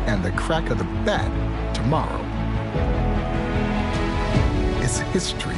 and the crack of the bat tomorrow. It's history.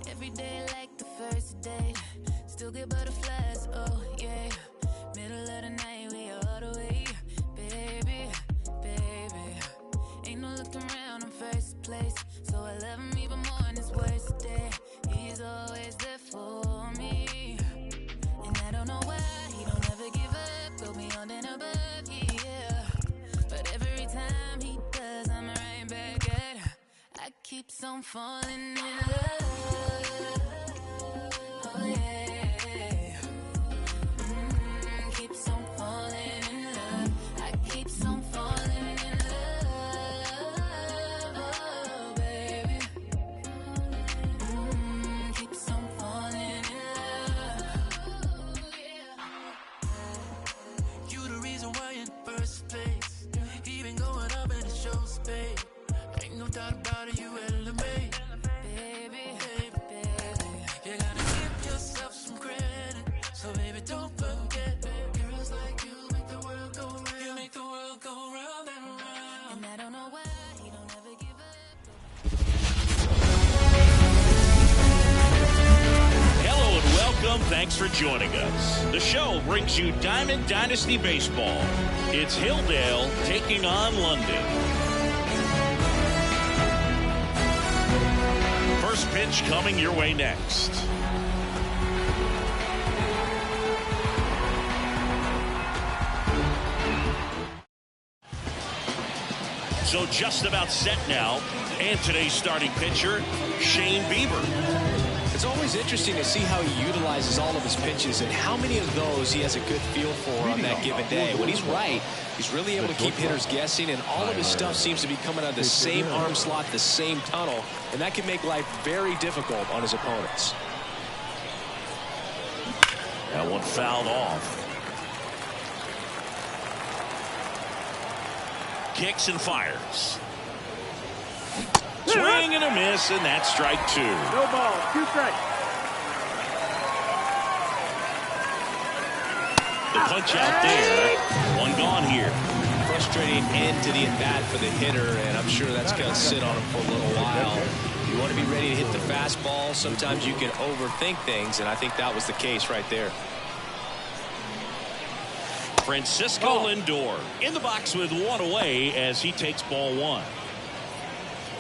Every day like the first day, still get butterflies on falling in love. Oh yeah. Keeps on falling in love. I keeps on falling in love. Oh baby. Keeps on falling in love. You the reason why in first place. Even going up in the show space. Ain't no doubt about it, you elevate. Baby, baby, baby. You gotta give yourself some credit. So baby, don't forget. Girls like you make the world go round. You make the world go round and round. And I don't know why you don't ever give up. Hello and welcome. Thanks for joining us. The show brings you Diamond Dynasty Baseball. It's Hilldale taking on London. First pitch coming your way next. So just about set now. And today's starting pitcher, Shane Bieber. It's always interesting to see how he utilizes all of his pitches and how many of those he has a good feel for on that given day. When he's right, he's really able to keep hitters guessing, and all of his stuff seems to be coming out of the same arm slot, the same tunnel, and that can make life very difficult on his opponents. That one fouled off. Kicks and fires. Swing and a miss, and that's strike two. No ball, 2 strikes. The punch out there. One gone here. Frustrating end to the at-bat for the hitter, and I'm sure that's going to sit on him for a little while. You want to be ready to hit the fastball. Sometimes you can overthink things, and I think that was the case right there. Francisco Lindor in the box with one away as he takes ball one.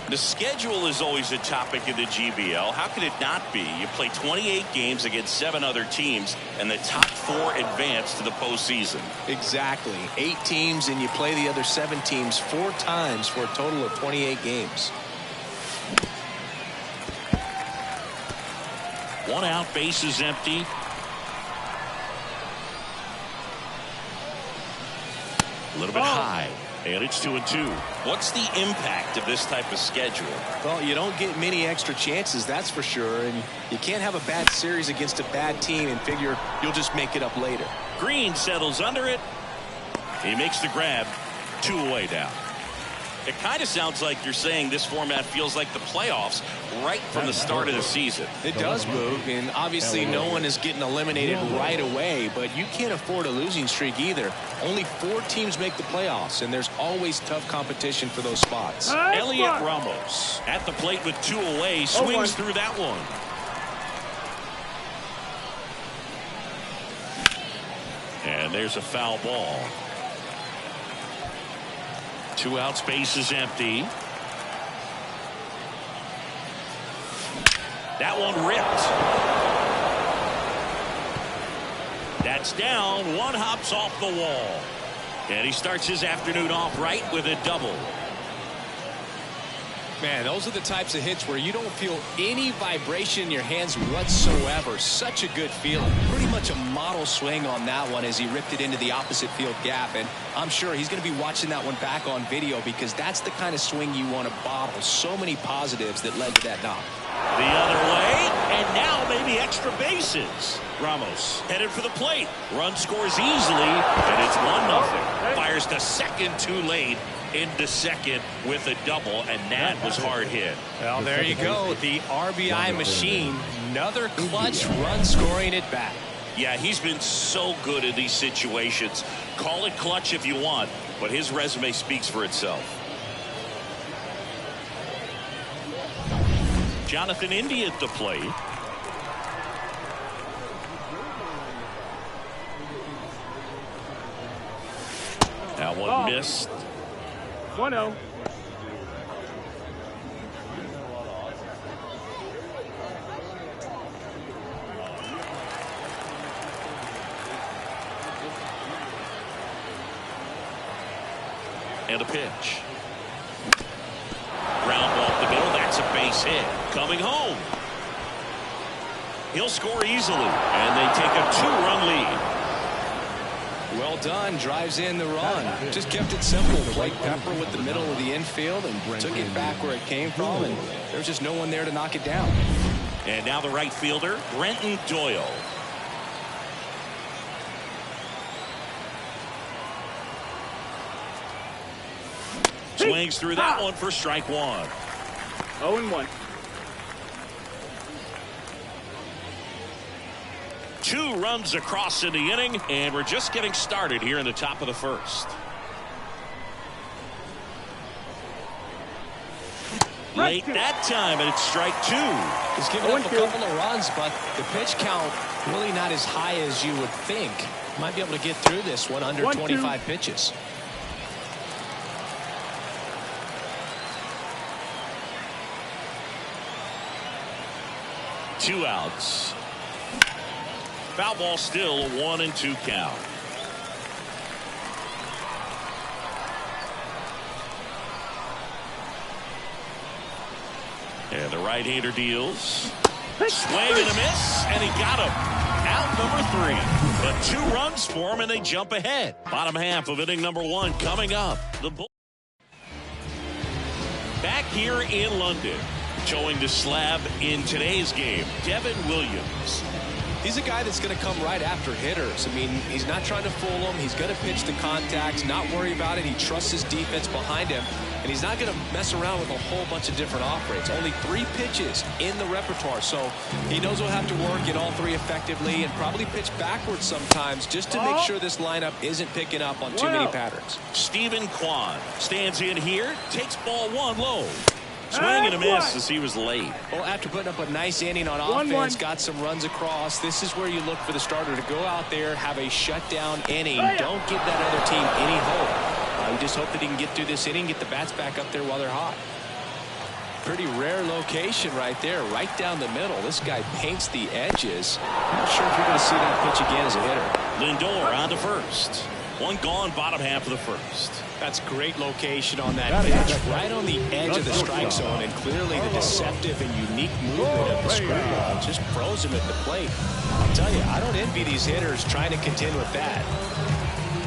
The schedule is always a topic in the GBL. How could it not be? You play 28 games against 7 other teams, and the top 4 advance to the postseason. Exactly. 8 teams, and you play the other 7 teams 4 times for a total of 28 games. One out, base is empty. A little bit high, and it's 2-2. What's the impact of this type of schedule? Well, you don't get many extra chances, that's for sure, and you can't have a bad series against a bad team and figure you'll just make it up later. Green settles under it. He makes the grab. 2 away now. It kind of sounds like you're saying this format feels like the playoffs right from the start of the season. It does move, and obviously no one is getting eliminated right away, but you can't afford a losing streak either. Only 4 teams make the playoffs, and there's always tough competition for those spots. Elliot Ramos at the plate with 2 away, swings through that one. And there's a foul ball. 2 outs, base is empty. That one ripped. That's down. One hops off the wall. And he starts his afternoon off right with a double. Man, those are the types of hits where you don't feel any vibration in your hands whatsoever. Such a good feeling. Pretty much a model swing on that one as he ripped it into the opposite field gap. And I'm sure he's going to be watching that one back on video because that's the kind of swing you want to bottle. So many positives that led to that knock. The other way, and now maybe extra bases. Ramos headed for the plate. Run scores easily, and it's 1-0. Fires to second too late. Into second with a double, and that was hard hit. Well, there you go. The RBI machine. Another clutch run scoring at bat. Yeah, he's been so good in these situations. Call it clutch if you want, but his resume speaks for itself. Jonathan India at the plate. That one missed. 1-0. And a pitch. Ground ball up the middle. That's a base base hit. Coming home. He'll score easily, and they take a 2-run lead. Well done. Drives in the run. Just kept it simple. Played Pepper with the middle of the infield and took it back where it came from, and there's just no one there to knock it down. And now the right fielder, Brenton Doyle. Swings through that one for strike one. 0-1. 2 runs across in the inning, and we're just getting started here in the top of the first. Late that time, and it's strike 2. He's given up a couple of runs, but the pitch count really not as high as you would think. Might be able to get through this one under 25 pitches. Two outs. Foul ball still, a 1-2 count. And the right-hander deals. Swing and a miss, and he got him. Out number 3. But 2 runs for him, and they jump ahead. Bottom half of inning number 1 coming up. The Bull back here in London. Showing the slab in today's game, Devin Williams. He's a guy that's going to come right after hitters. I mean, he's not trying to fool them. He's going to pitch the contact, not worry about it. He trusts his defense behind him, and he's not going to mess around with a whole bunch of different off-rates. Only 3 pitches in the repertoire, so he knows he'll have to work in all 3 effectively and probably pitch backwards sometimes just to make sure this lineup isn't picking up on too many patterns. Stephen Kwan stands in here, takes ball 1 low. Swing and a miss as he was late. Well, after putting up a nice inning on offense, got some runs across, this is where you look for the starter to go out there, have a shutdown inning. Don't give that other team any hope. You just hope that he can get through this inning, get the bats back up there while they're hot. Pretty rare location right there, right down the middle. This guy paints the edges. I'm not sure if you're going to see that pitch again as a hitter. Lindor on to first. 1 gone, bottom half of the first. That's great location on that pitch, right on the edge of the strike zone, and clearly the deceptive and unique movement of the screwball just froze him at the plate. I'll tell you, I don't envy these hitters trying to contend with that.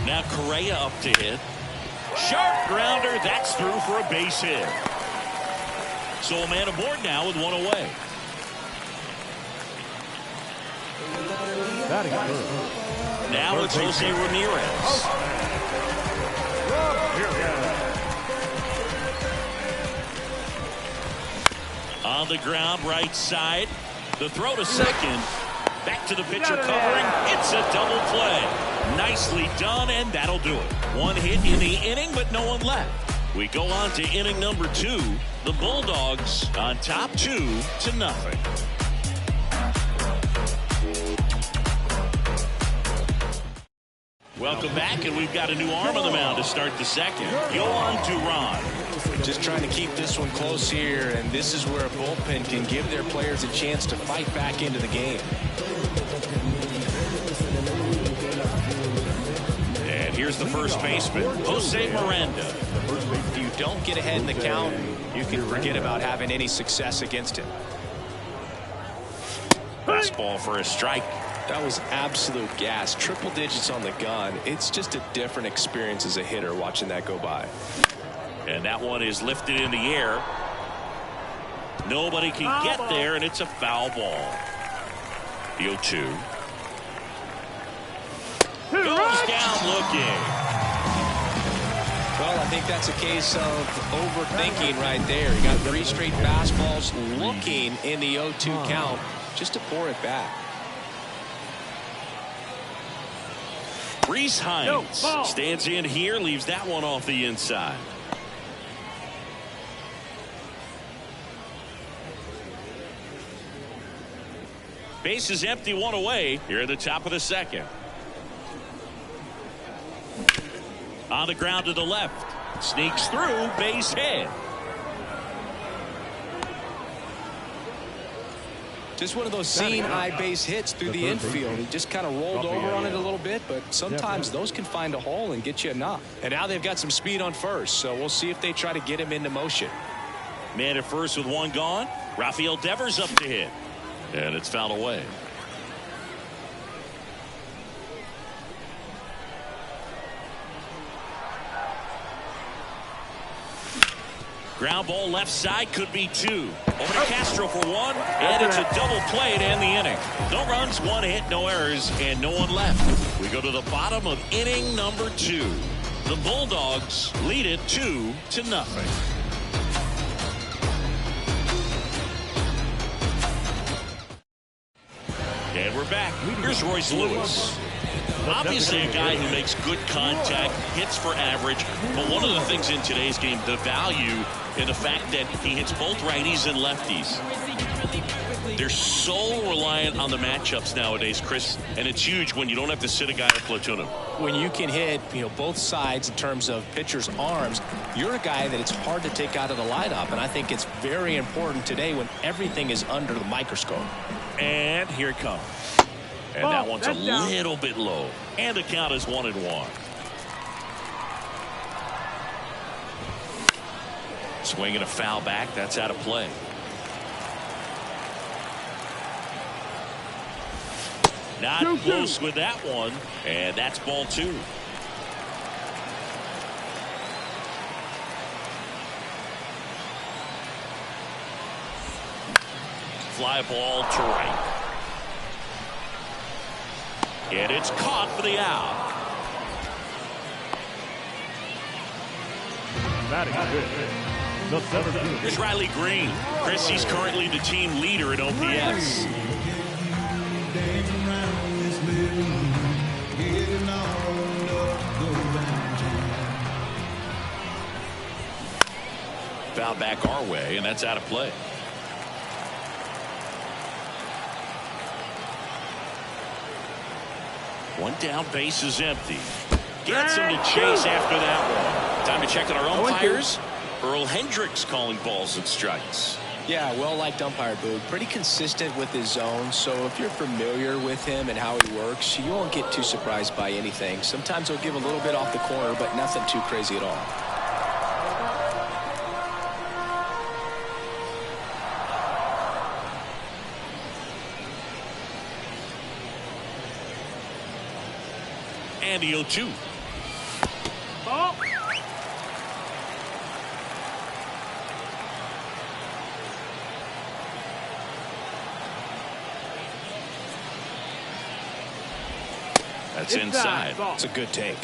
Now Correa up to hit. Sharp grounder, that's through for a base hit. So a man aboard now with 1 away. Now it's Jose Ramirez. On the ground, right side. The throw to second. Back to the pitcher covering. It's a double play. Nicely done, and that'll do it. 1 hit in the inning, but no one left. We go on to inning number 2. The Bulldogs on top 2-0. Welcome back, and we've got a new arm on the mound to start the second. Yohan Duran. Just trying to keep this one close here, and this is where a bullpen can give their players a chance to fight back into the game. And here's the first baseman, Jose Miranda. If you don't get ahead in the count, you can forget about having any success against him. Fastball for a strike. That was absolute gas. Triple digits on the gun. It's just a different experience as a hitter watching that go by. And that one is lifted in the air. Nobody can get there, and it's a foul ball. The 0-2. Goes down looking. Well, I think that's a case of overthinking right there. He got 3 straight fastballs looking in the 0-2 count just to pour it back. Reese Hines stands in here, leaves that one off the inside. Base is empty, 1 away here at the top of the second. On the ground to the left. Sneaks through, base hit. Just one of those seeing eye base hits through the infield. He just kind of rolled over on it a little bit, but sometimes those can find a hole and get you a knock. And now they've got some speed on first, so we'll see if they try to get him into motion. Man at first with one gone. Rafael Devers up to hit. And it's fouled away. Ground ball left side, could be two. Over to Castro for one, and it's a double play to end the inning. No runs, one hit, no errors, and no one left. We go to the bottom of inning number 2. The Bulldogs lead it 2-0. And we're back. Here's Royce Lewis. Obviously a guy who makes good contact, hits for average, but one of the things in today's game, the value in the fact that he hits both righties and lefties. They're so reliant on the matchups nowadays, Chris, and it's huge when you don't have to sit a guy or platoon him. When you can hit, both sides in terms of pitchers' arms, you're a guy that it's hard to take out of the lineup, and I think it's very important today when everything is under the microscope. And here it comes. And that one's a little bit low. And the count is 1-1. Swinging a foul back. That's out of play. Not close with that one. And that's ball 2. Fly ball to right. And it's caught for the out. Here's Riley Green. Chris, he's currently the team leader in OPS. Foul back our way, and that's out of play. One down, base is empty. Gets him to chase after that one. Time to check on our umpires. Earl Hendricks calling balls and strikes. Yeah, well-liked umpire, Boog. Pretty consistent with his zone, so if you're familiar with him and how he works, you won't get too surprised by anything. Sometimes he'll give a little bit off the corner, but nothing too crazy at all. And the 0-2. Ball. That's inside. It's a good take.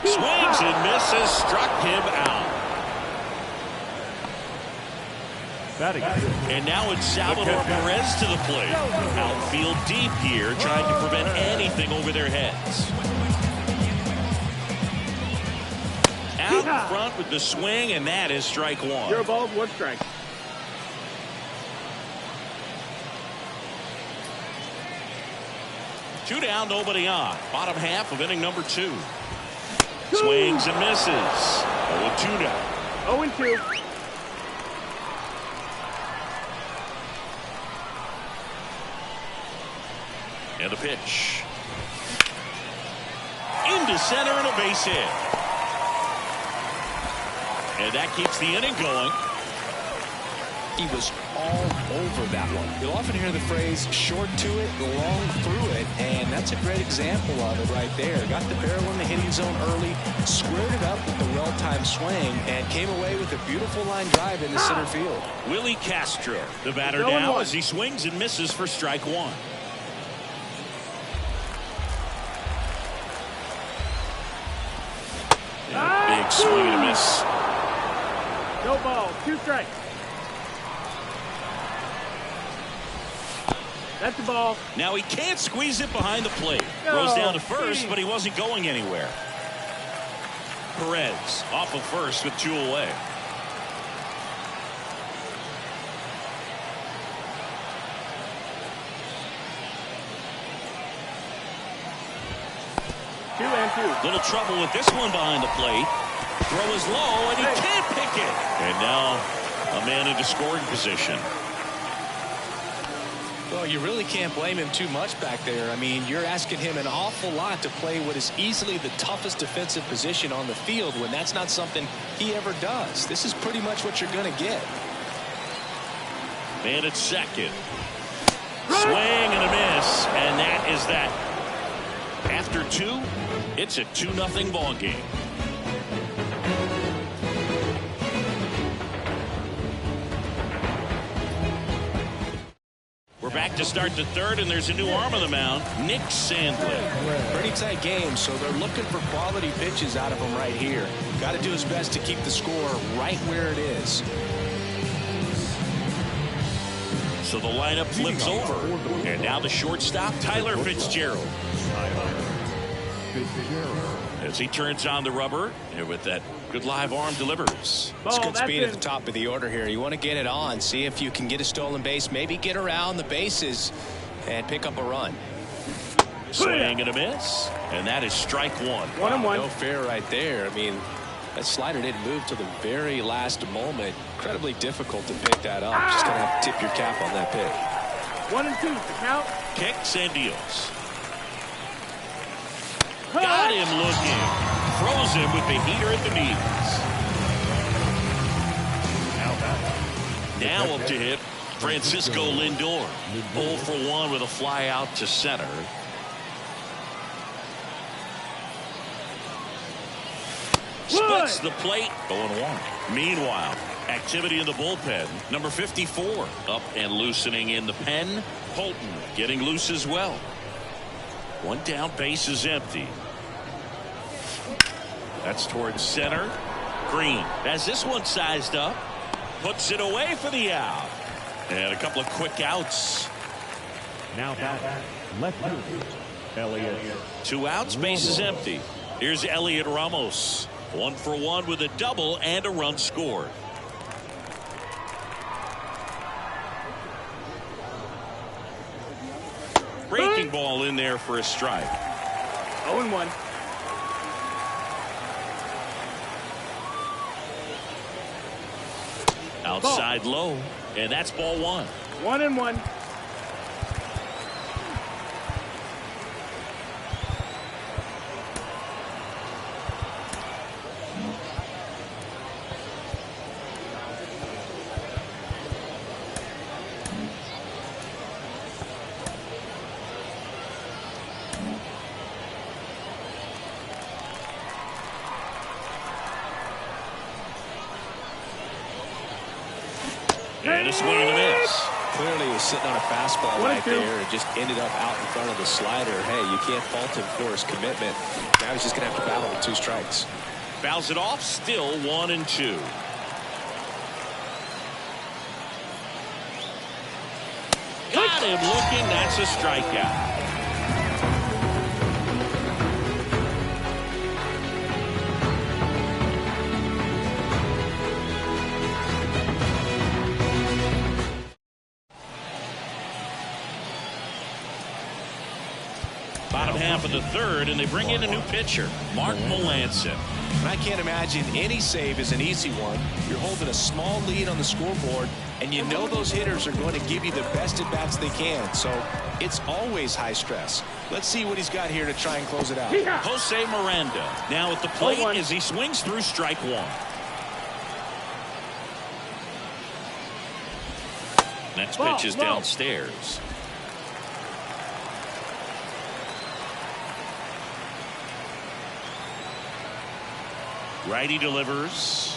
Swings and misses, struck him out. And now it's Salvador Perez to the plate. Outfield deep here, trying to prevent anything over their heads. Out in front with the swing, and that is strike 1. 0 balls, 1 strike. Two down, nobody on. Bottom half of inning number 2. Swings and misses. 0-2 now. 0-2. And the pitch. Into center and a base hit. And that keeps the inning going. He was all over that one. You'll often hear the phrase short to it, long through it, and that's a great example of it right there. Got the barrel in the hitting zone early, squared it up with the well-timed swing, and came away with a beautiful line drive in the center field. Willie Castro, the batter now, as he swings and misses for strike 1. Big swing and a miss. No ball, 2 strikes. That's the ball. Now he can't squeeze it behind the plate. Throws down to first, but he wasn't going anywhere. Perez off of first with 2 away. Two and two. Little trouble with this one behind the plate. Throw is low, and he can't pick it. And now a man into scoring position. Well, you really can't blame him too much back there. I mean, you're asking him an awful lot to play what is easily the toughest defensive position on the field when that's not something he ever does. This is pretty much what you're going to get. Man at second. Swing and a miss, and that is that. After 2, it's a 2-0 ball game. We're back to start the third, and there's a new arm on the mound, Nick Sandlin. Pretty tight game, so they're looking for quality pitches out of him right here. Got to do his best to keep the score right where it is. So the lineup flips over, and now the shortstop, Tyler Fitzgerald. As he turns on the rubber, and with that good live arm delivers. It's good speed at the top of the order here. You want to get it on, see if you can get a stolen base, maybe get around the bases and pick up a run. Swing and a miss, and that is strike 1. 1-1. No fair right there. I mean, that slider didn't move to the very last moment. Incredibly difficult to pick that up. Just gonna have to tip your cap on that pick. 1-2. The count. Kicks and deals. Got him looking. Throws him with the heater at the knees. Now up to hit Francisco Lindor. 0 for 1 with a fly out to center. Splits the plate. 0-1. Meanwhile, activity in the bullpen. Number 54 up and loosening in the pen. Holton getting loose as well. 1 down, base is empty. That's towards center. Green has this one sized up. Puts it away for the out. And a couple of quick outs. Now back. Left field. Elliott. 2 outs, base is empty. Here's Elliott Ramos. 1 for 1 with a double and a run scored. Breaking ball in there for a strike. 0-1. Outside low, and that's ball 1. 1-1. And a swing and a miss. Clearly he was sitting on a fastball 1-2. right there and just ended up out in front of the slider. Hey, you can't fault him for his commitment. Now he's just going to have to battle with 2 strikes. Fouls it off, still 1-2. Got him looking, that's a strikeout. Bottom half of the third, and they bring in a new pitcher, Mark Melancon. And I can't imagine any save is an easy one. You're holding a small lead on the scoreboard, and you know those hitters are going to give you the best at-bats they can. So it's always high stress. Let's see what he's got here to try and close it out. Jose Miranda now at the plate 0-1. as he swings through strike 1. Next pitch is downstairs. Righty delivers.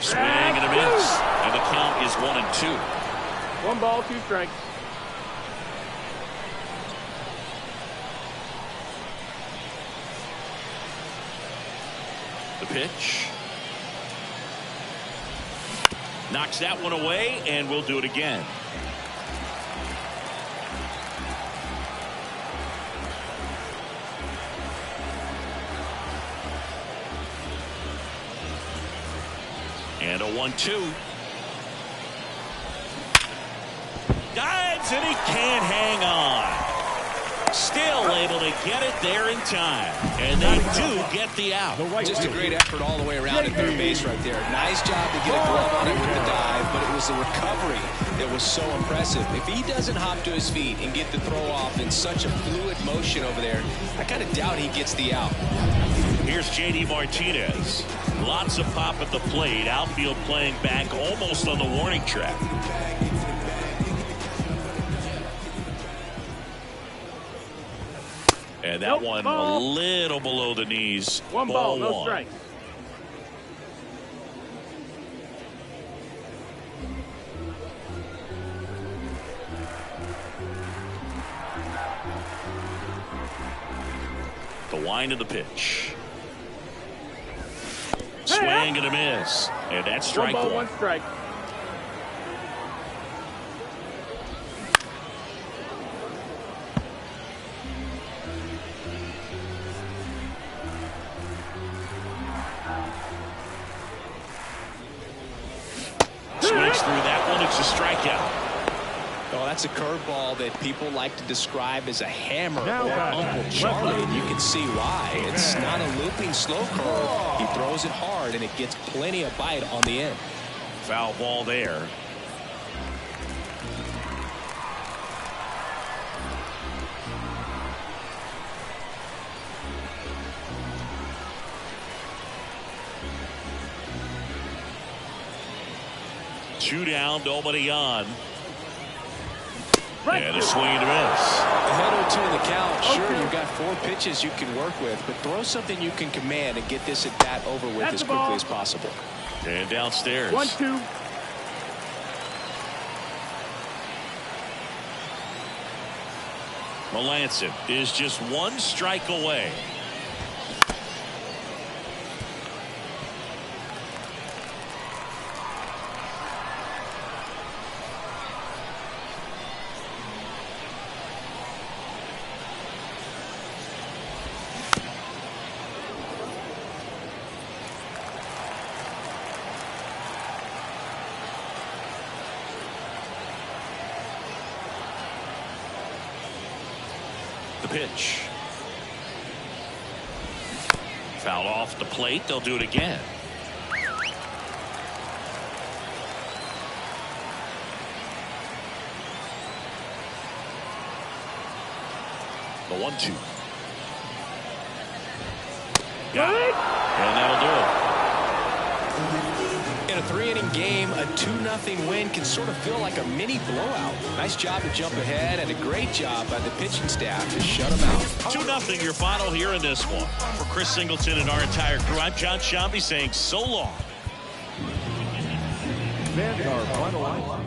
Swing and a miss. And the count is 1-2. 1 ball, 2 strikes. The pitch. Knocks that one away, and we'll do it again. And a 1-2. Dives, and he can't hang on. Still able to get it there in time. And they do get the out. Just a great effort all the way around at third base right there. Nice job to get a glove on it with the dive, but it was the recovery that was so impressive. If he doesn't hop to his feet and get the throw off in such a fluid motion over there, I kind of doubt he gets the out. Here's J.D. Martinez. Lots of pop at the plate. Outfield playing back almost on the warning track. And that one a little below the knees. One ball, no strikes. The wind of the pitch. Swing and a miss. And that's strike one. one. Ball, one strike. Swings through that one. It's a strikeout. Oh, that's a curveball that people like to describe as a hammer Now or back. Uncle Charlie, and you can see why. It's not a looping slow curve. He throws it hard, and it gets plenty of bite on the end. Foul ball there. Two down, nobody on. And a swing and a miss. Ahead 0-2 in the count. Sure, you've got 4 pitches you can work with, but throw something you can command and get this at bat over with as quickly as possible. And downstairs. 1-2. Melanson is just one strike away. The pitch. Foul off the plate. They'll do it again. The 1-2. Got it. And that'll do it. In a 3-inning game, a 2-0 win can sort of feel like a mini blowout. Nice job to jump ahead, and a great job by the pitching staff to shut them out. 2-0 your final here in this one. For Chris Singleton and our entire crew, I'm John Shambi saying so long. Fans are finalized.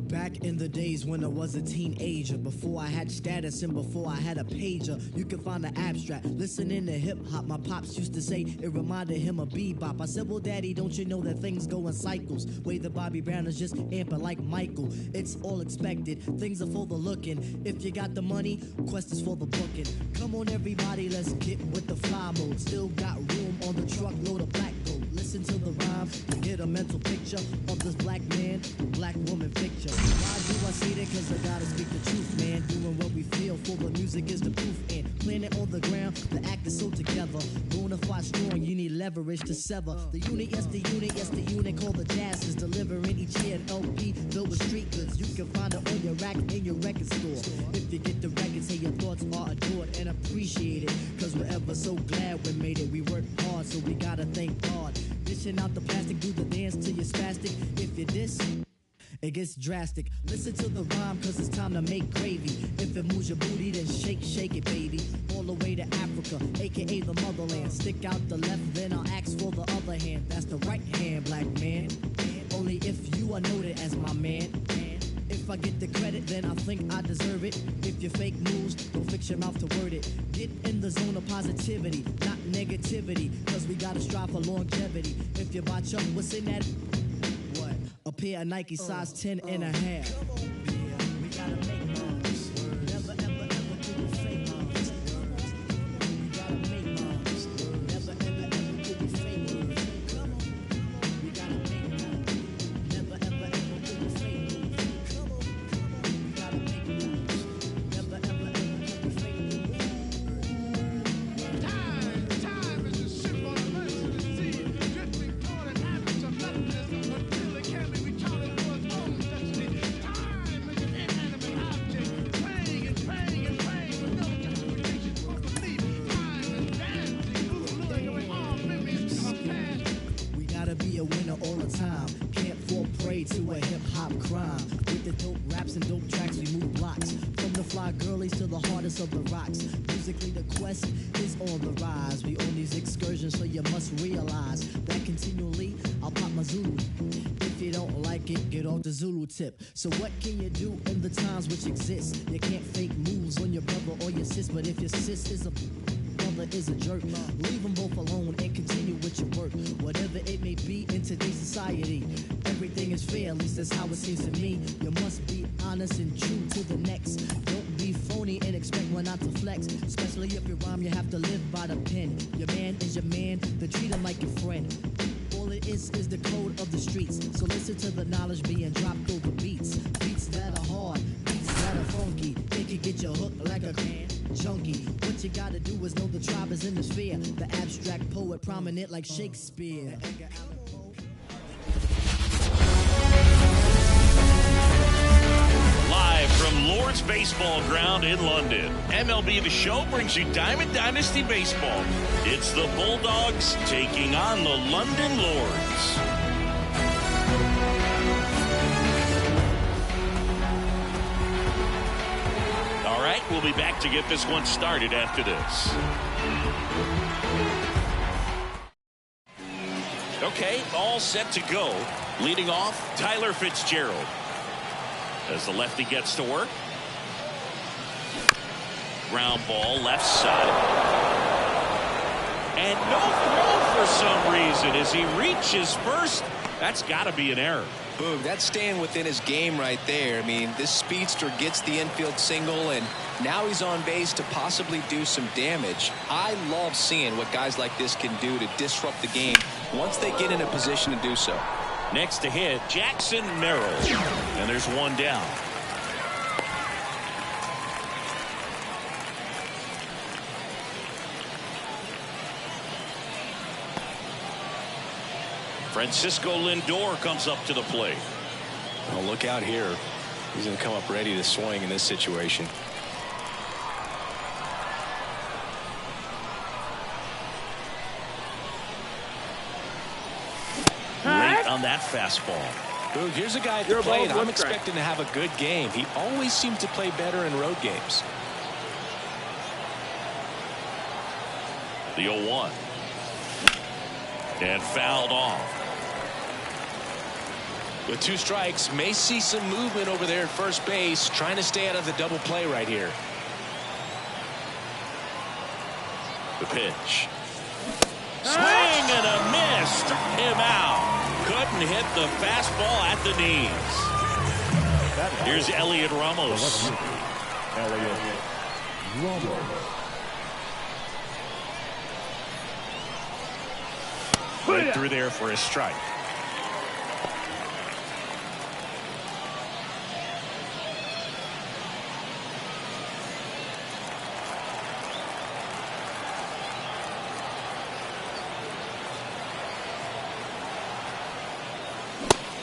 Back in the days when I was a teenager, before I had status and before I had a pager, you can find the abstract. Listening to hip hop, my pops used to say it reminded him of bebop. I said, well, daddy, don't you know that things go in cycles? Way the Bobby Brown is just amping like Michael. It's all expected, things are for the looking. If you got the money, quest is for the booking. Come on, everybody, let's get with the fly mode. Still got room on the truckload of black gold. Listen to the rhyme and get a mental picture of this black man, black woman picture. Why do I say that? Cause I gotta speak the truth, man. Doing what we feel for the music is the proof. And planet on the ground, the act is so together. Bonafide strong, you need leverage to sever. The unit, yes, the unit called the Jazz is delivering each year an LP filled with street goods. You can find it on your rack in your record store. If you get the record, say your thoughts are adored and appreciated. Cause we're ever so glad we made it. We worked hard, so we gotta thank God. Dishing out the plastic, do the dance till you're spastic. If you diss, it gets drastic. Listen to the rhyme, cause it's time to make gravy. If it moves your booty, then shake, shake it, baby. All the way to Africa, aka the motherland. Stick out the left, then I'll ask for the other hand. That's the right hand, black man. Only if you are noted as my man. If I get the credit, then I think I deserve it. If you fake moves, don't fix your mouth to word it. Get in the zone of positivity, not negativity. Cause we gotta strive for longevity. If you botch up, what's in that? What? A pair of Nike size 10 and a half. We gotta make moves. Never, ever, ever do the fake moves. We gotta make moves. Never, ever, ever do the fake moves. We gotta make moves. Never, crime. With the dope raps and dope tracks, we move blocks. From the fly girlies to the hardest of the rocks. Musically, the quest is on the rise. We on these excursions, so you must realize that continually I'll pop my Zulu. If you don't like it, get off the Zulu tip. So what can you do in the times which exist? You can't fake moves on your brother or your sis, but if your sis is a brother is a jerk, leave them both alone and continue with your work. Whatever it may be in today's society, everything is fair, at least that's how it seems to me. You must be honest and true to the next. Don't be phony and expect one not to flex. Especially if you rhyme, you have to live by the pen. Your man is your man, then treat him like your friend. All it is the code of the streets. So listen to the knowledge being dropped over beats. Beats that are hard, beats that are funky. They can get you hooked like a junkie. What you gotta do is know the tribe is in the sphere. The abstract poet prominent like Shakespeare. Live from Lord's Baseball Ground in London, MLB The Show brings you Diamond Dynasty Baseball. It's the Bulldogs taking on the London Lords. All right, we'll be back to get this one started after this. Okay, all set to go. Leading off, Tyler Fitzgerald. As the lefty gets to work. Ground ball left side. And no throw for some reason as he reaches first. That's got to be an error. Boom, that's staying within his game right there. I mean, this speedster gets the infield single, and now he's on base to possibly do some damage. I love seeing what guys like this can do to disrupt the game once they get in a position to do so. Next to hit, Jackson Merrill. And there's one down. Francisco Lindor comes up to the plate. Well, look out here. He's going to come up ready to swing in this situation. Late on that fastball. Boom, here's a guy at the plate. I'm expecting to have a good game. He always seems to play better in road games. The 0-1. And fouled off. With 2 strikes, may see some movement over there at first base, trying to stay out of the double play right here. The pitch. Swing and a miss. Struck him out. Couldn't hit the fastball at the knees. Here's Elliot Ramos. Went through there for a strike.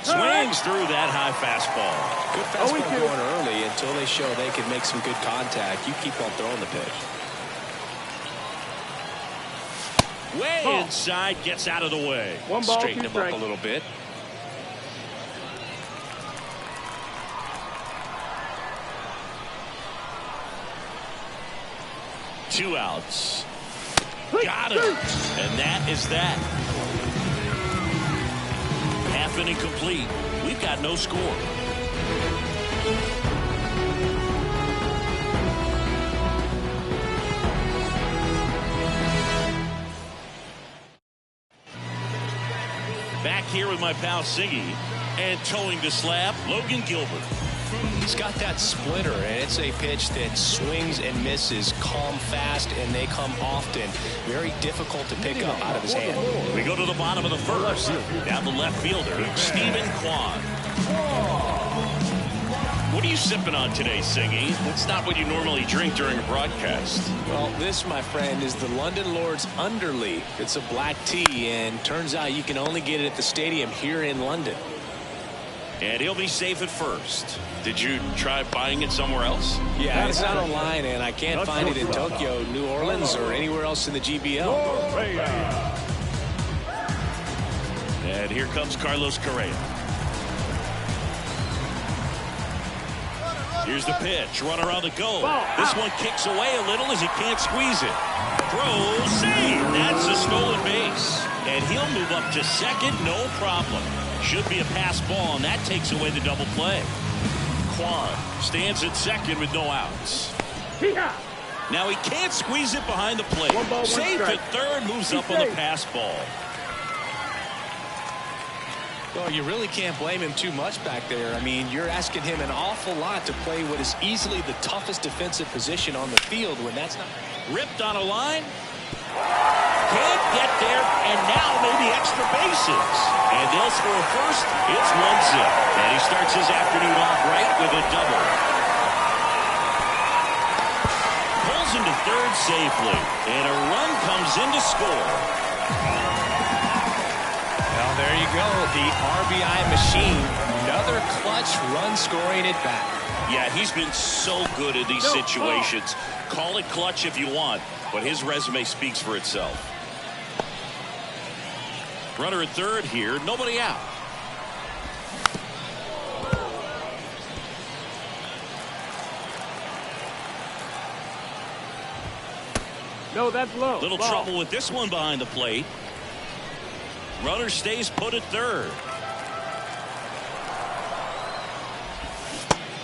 Swings through that high fastball. Good fastball going early until they show they can make some good contact. You keep on throwing the pitch. Way inside, gets out of the way. Straighten him up a little bit. Two outs. Got him. And that is that. Half inning complete. We've got no score. Back here with my pal Siggy, and towing the slab, Logan Gilbert. He's got that splitter, and it's a pitch that swings and misses, calm, fast, and they come often. Very difficult to pick up out of his hand. We go to the bottom of the first. Down the left fielder, Stephen Kwan. What are you sipping on today, Siggy? It's not what you normally drink during a broadcast. Well, this, my friend, is the London Lords Underly. It's a black tea, and turns out you can only get it at the stadium here in London. And he'll be safe at first. Did you try buying it somewhere else? Yeah, it's not online, and I can't find it in Tokyo, New Orleans, or anywhere else in the GBL. And here comes Carlos Correa. Here's the pitch. Runner on the go. This one kicks away a little as he can't squeeze it. Throw, save. That's a stolen base. And he'll move up to second, no problem. Should be a pass ball, and that takes away the double play. Kwan stands at second with no outs. Now he can't squeeze it behind the plate. Safe at third, moves up on the pass ball. Well, you really can't blame him too much back there. I mean, you're asking him an awful lot to play what is easily the toughest defensive position on the field when that's not... Ripped on a line. Can't get there, and now maybe extra bases. And they'll score first. It's 1-0. And he starts his afternoon off right with a double. Pulls into third safely, and a run comes in to score. Well, there you go. The RBI machine. Another clutch run scoring at bat. Yeah, he's been so good in these situations. Call it clutch if you want, but his resume speaks for itself. Runner at third here, nobody out. No, that's low. Little trouble with this one behind the plate. Runner stays put at third.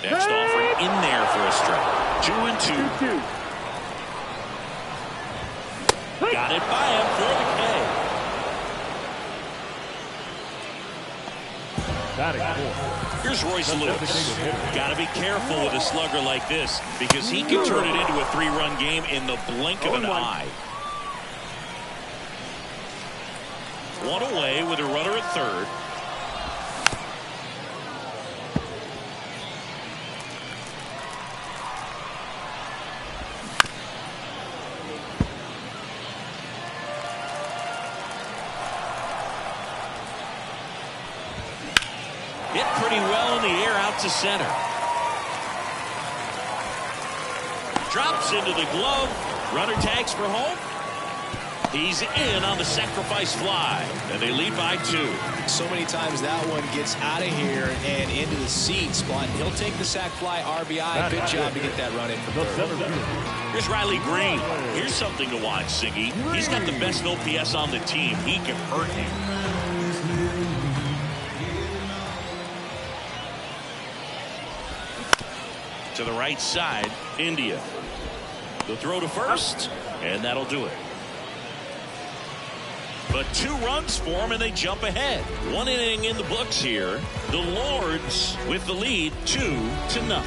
Next offering in there for a strike. 2-2. Got it by him for the K. Here's Royce Lewis. Got to be careful with a slugger like this because he can turn it into a 3-run game in the blink of an eye. One away with a runner at third. Hit pretty well in the air out to center. Drops into the glove. Runner tags for home. He's in on the sacrifice fly, and they lead by 2. So many times that one gets out of here and into the seat spot. He'll take the sac fly RBI. Good job to get that run in from third. Here's Riley Green. Here's something to watch, Siggy. He's got the best OPS on the team. He can hurt you. To the right side, India. The throw to first, and that'll do it. But 2 runs for him, and they jump ahead. 1 inning in the books here. The Lords with the lead 2-0.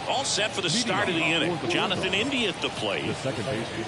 All set for the start of the inning. Jonathan India at the plate. The second baseman,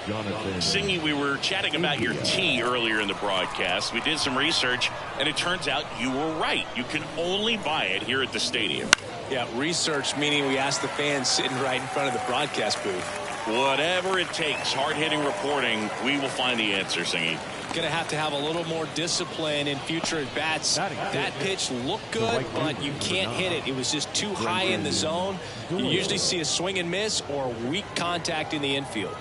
Jonathan. Singy, we were chatting about your tee earlier in the broadcast. We did some research, and it turns out you were right. You can only buy it here at the stadium. Yeah, research meaning we asked the fans sitting right in front of the broadcast booth. Whatever it takes, hard-hitting reporting, we will find the answer, Singy. Going to have a little more discipline in future at-bats. That pitch looked good, but you can't hit it. It was just too high in the zone. You usually see a swing and miss or weak contact in the infield.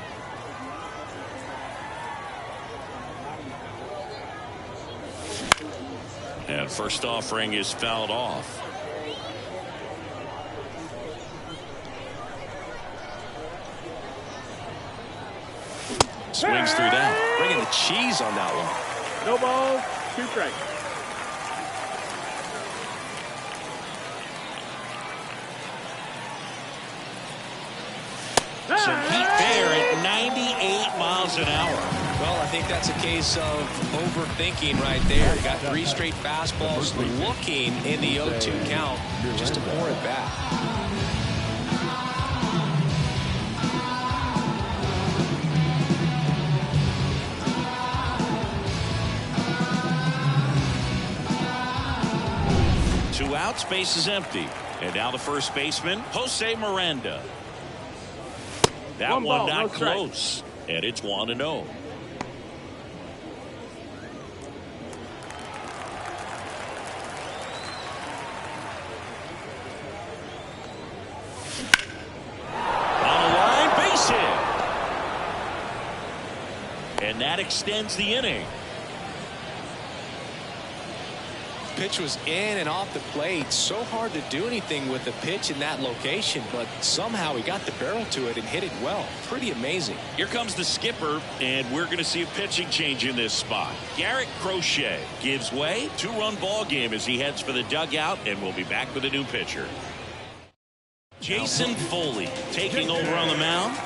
And first offering is fouled off. Swings through that. Bringing the cheese on that one. No balls, 2 strikes. Some heat there at 98 miles an hour. Well, I think that's a case of overthinking right there. Got 3 straight fastballs looking in the 0-2 count just to pour it back. Two outs, base is empty. And now the first baseman, Jose Miranda. That one ball, not no strike. close. And it's 1-0. On the line, base hit. And that extends the inning. pitch was in and off the plate. So hard to do anything with the pitch in that location, but somehow he got the barrel to it and hit it well. Pretty amazing. Here comes the skipper, and we're going to see a pitching change in this spot. Garrett Crochet gives way. 2-run ball game as he heads for the dugout, and we'll be back with a new pitcher. Jason Foley taking over on the mound.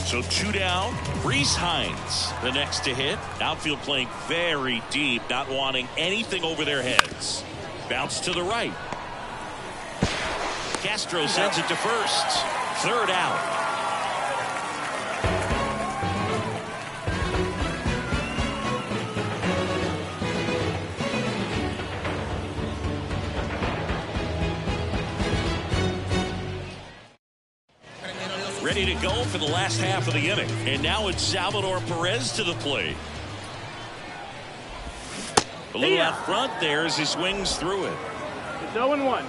So 2 down. Reese Hines, the next to hit. Outfield playing very deep, not wanting anything over their heads. Bounce to the right. Castro sends it to first. 3rd out. Ready to go for the last half of the inning. And now it's Salvador Perez to the plate. A little out front there as he swings through it. It's 0-1.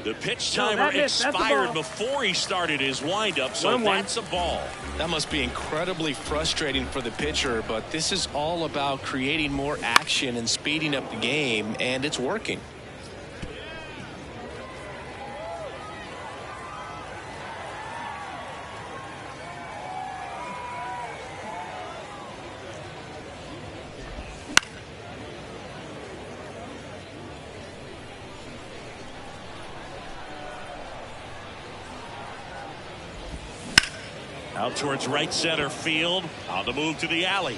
The pitch timer expired before he started his windup, so that's a ball. That must be incredibly frustrating for the pitcher, but this is all about creating more action and speeding up the game, and it's working. Out towards right center field. On the move to the alley.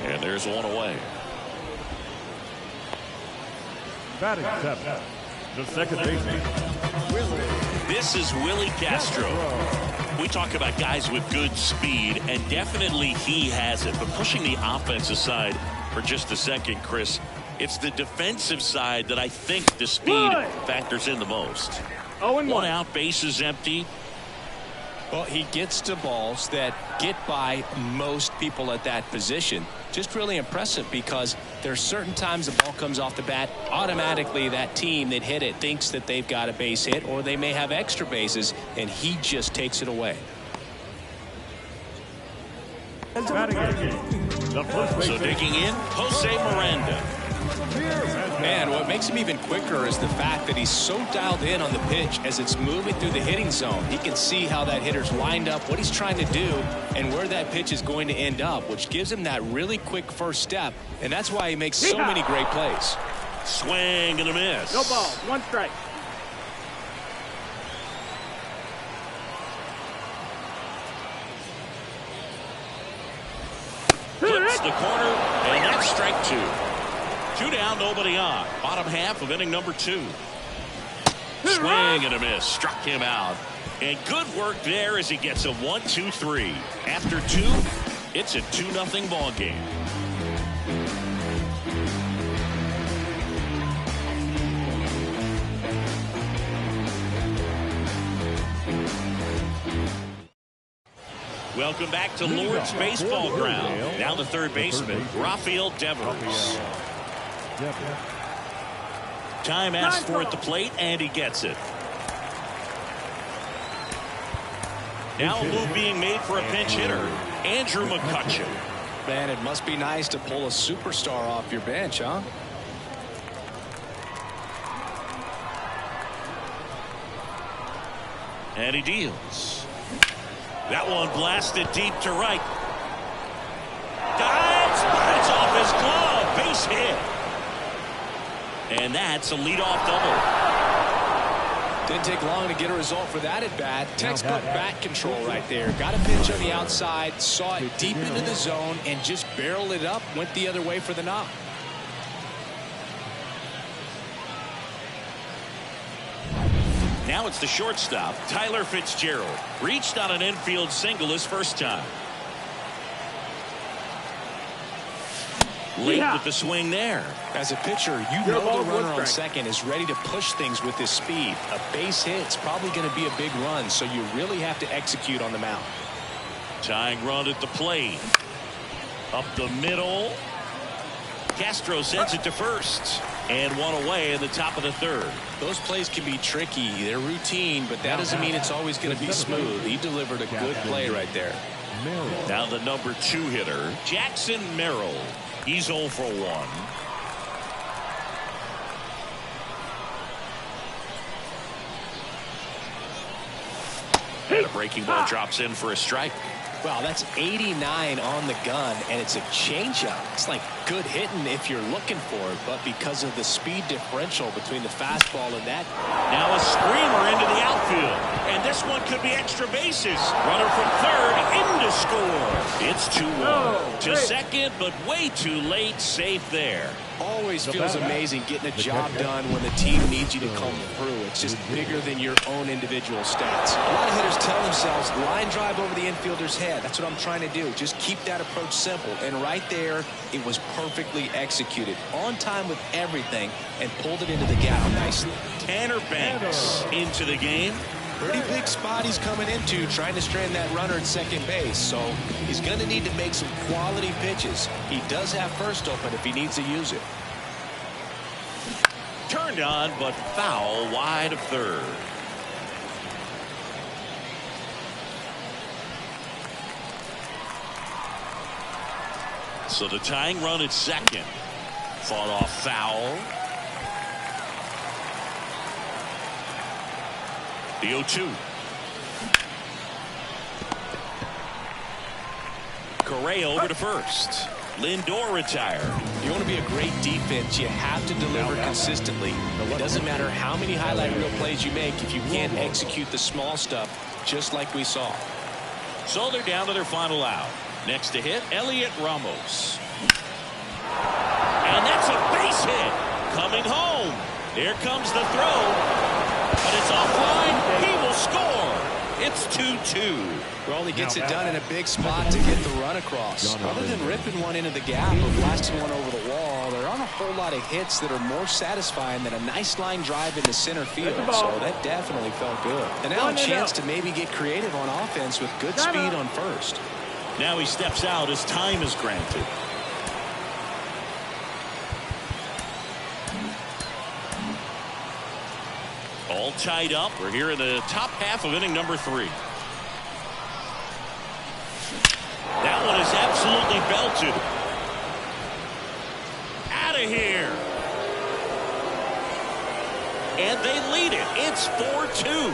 And there's one away. Batting 7. The second baseman. This is Willie Castro. We talk about guys with good speed, and definitely he has it. But pushing the offense aside for just a second, Chris, it's the defensive side that I think the speed factors in the most. 0-1. 1 out, base is empty. Well, he gets to balls that get by most people at that position. Just really impressive because there's certain times the ball comes off the bat, automatically that team that hit it thinks that they've got a base hit or they may have extra bases, and he just takes it away. So digging in, Jose Miranda. And what makes him even quicker is the fact that he's so dialed in on the pitch as it's moving through the hitting zone. He can see how that hitter's lined up, what he's trying to do, and where that pitch is going to end up, which gives him that really quick first step, and that's why he makes so many great plays. Swing and a miss. No ball. 1 strike. Flips the corner, and that's strike 2. 2 down, nobody on. Bottom half of inning number 2. Swing and a miss. Struck him out. And good work there as he gets a 1-2-3. After 2, it's a 2-0 ball game. Welcome back to Lord's Baseball Ground. Now the third baseman, Rafael Devers. Time asked for at the plate, and he gets it. Now a move being made for a pinch hitter, Andrew McCutchen. Man, it must be nice to pull a superstar off your bench, huh? And he deals. That one blasted deep to right. Dives, but it's off his glove. Base hit. And that's a leadoff double. Didn't take long to get a result for that at bat. Textbook bat control right there. Got a pitch on the outside, saw it deep into the zone, and just barreled it up, went the other way for the knock. Now it's the shortstop, Tyler Fitzgerald. Reached on an infield single his first time. Late with the swing there. As a pitcher, you know the runner on second is ready to push things with his speed. A base hit's probably going to be a big run, so you really have to execute on the mound. Tying run at the plate. Up the middle. Castro sends it to first. And one away in the top of the third. Those plays can be tricky. They're routine, but that doesn't mean it's always going to be smooth. He delivered a good play right there. Now the number 2 hitter, Jackson Merrill. He's 0 for 1. And a breaking ball drops in for a strike. Wow, that's 89 on the gun, and it's a changeup. It's like good hitting if you're looking for it, but because of the speed differential between the fastball and that. Now a screamer into the outfield, and this one could be extra bases. Runner from third in to score. It's 2-1 to second, but way too late. Safe there. Always feels amazing getting a job done when the team needs you to come through. It's just bigger than your own individual stats. A lot of hitters tell themselves, line drive over the infielder's head. That's what I'm trying to do. Just keep that approach simple. And right there, it was perfectly executed. On time with everything, and pulled it into the gap nicely. Tanner Banks into the game. Pretty big spot he's coming into, trying to strand that runner at second base. So he's going to need to make some quality pitches. He does have first open if he needs to use it. Turned on, but foul wide of third. So the tying run at second. Fought off foul. The 0-2. Correa over to first. Lindor retired. You want to be a great defense, you have to deliver consistently. It doesn't matter how many highlight reel plays you make if you can't execute the small stuff, just like we saw. So they're down to their final out. Next to hit, Elliot Ramos. And that's a base hit. Coming home. Here comes the throw. But it's offline. He will score. It's 2-2. Well, he gets it done in a big spot to get the run across. Other than ripping one into the gap or blasting one over the wall, there aren't a whole lot of hits that are more satisfying than a nice line drive into center field. So that definitely felt good. And now a chance to maybe get creative on offense with good speed on first. Now he steps out as time is granted. All tied up. We're here in the top half of inning number 3. That one is absolutely belted. Out of here. And they lead it. It's 4-2.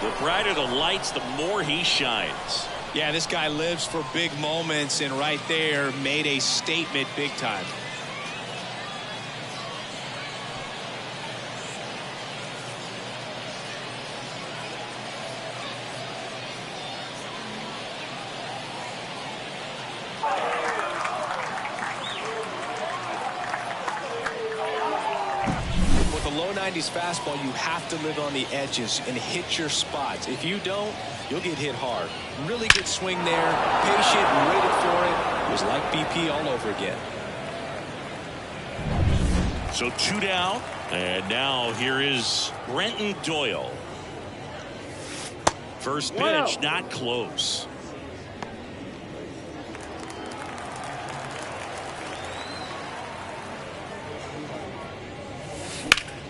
The brighter the lights, the more he shines. Yeah, this guy lives for big moments, and right there made a statement big time. With a low 90s fastball, you have to live on the edges and hit your spots. If you don't, you'll get hit hard. Really good swing there. Patient, waited for it. It was like BP all over again. So 2 down. And now here is Brenton Doyle. First pitch, not close.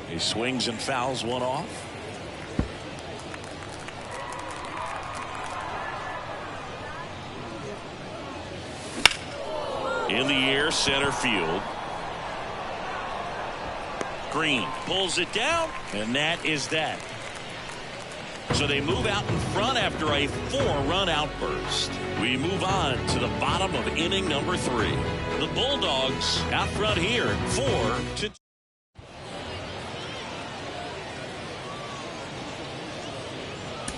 He swings and fouls one off. In the air, center field. Green pulls it down, and that is that. So they move out in front after a 4-run outburst. We move on to the bottom of inning number 3. The Bulldogs out front here, 4-2.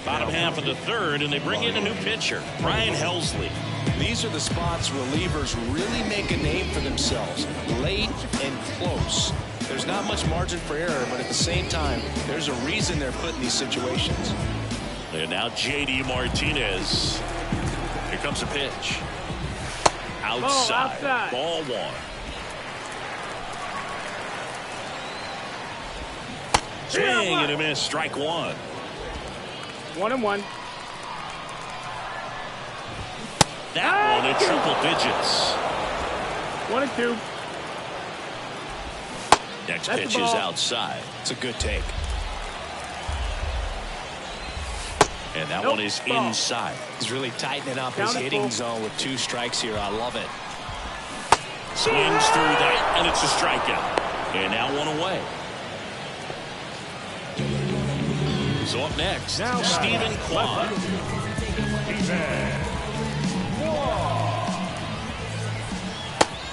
Bottom half of the third, and they bring in a new pitcher, Brian Helsley. These are the spots relievers really make a name for themselves. Late and close. There's not much margin for error, but at the same time, there's a reason they're put in these situations. And now J.D. Martinez. Here comes a pitch. Outside. Ball 1. Swing and a miss. Strike one. 1-1. That one in triple digits. 1-2. Next That's pitch the is ball. outside. It's a good take. And that Nope, one is ball. inside. He's really tightening up his Count it hitting full. zone with 2 strikes here. I love it. Swings through that, and it's a strikeout. And now one away. So up next, Now Stephen Kwan.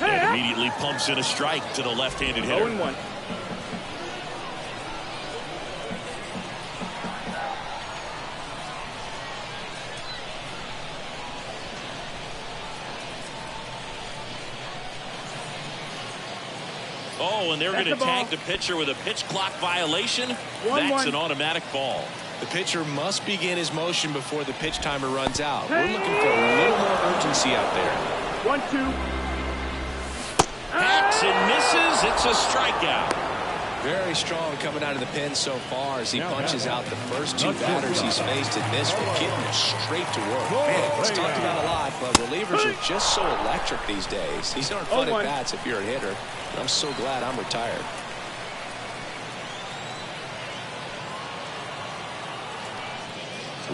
And immediately pumps in a strike to the left-handed hitter. 0-1. Oh, and they're going That's to the ball. tag the pitcher with a pitch clock violation. 1-1. That's an automatic ball. The pitcher must begin his motion before the pitch timer runs out. We're looking for a little more urgency out there. 1-2. Hacks and misses. It's a strikeout. Very strong coming out of the pen so far as he punches out the first 2 batters he's faced in this one, getting it straight to work. Man, it's talked about a lot, but relievers are just so electric these days. These aren't fun at bats if you're a hitter. And I'm so glad I'm retired.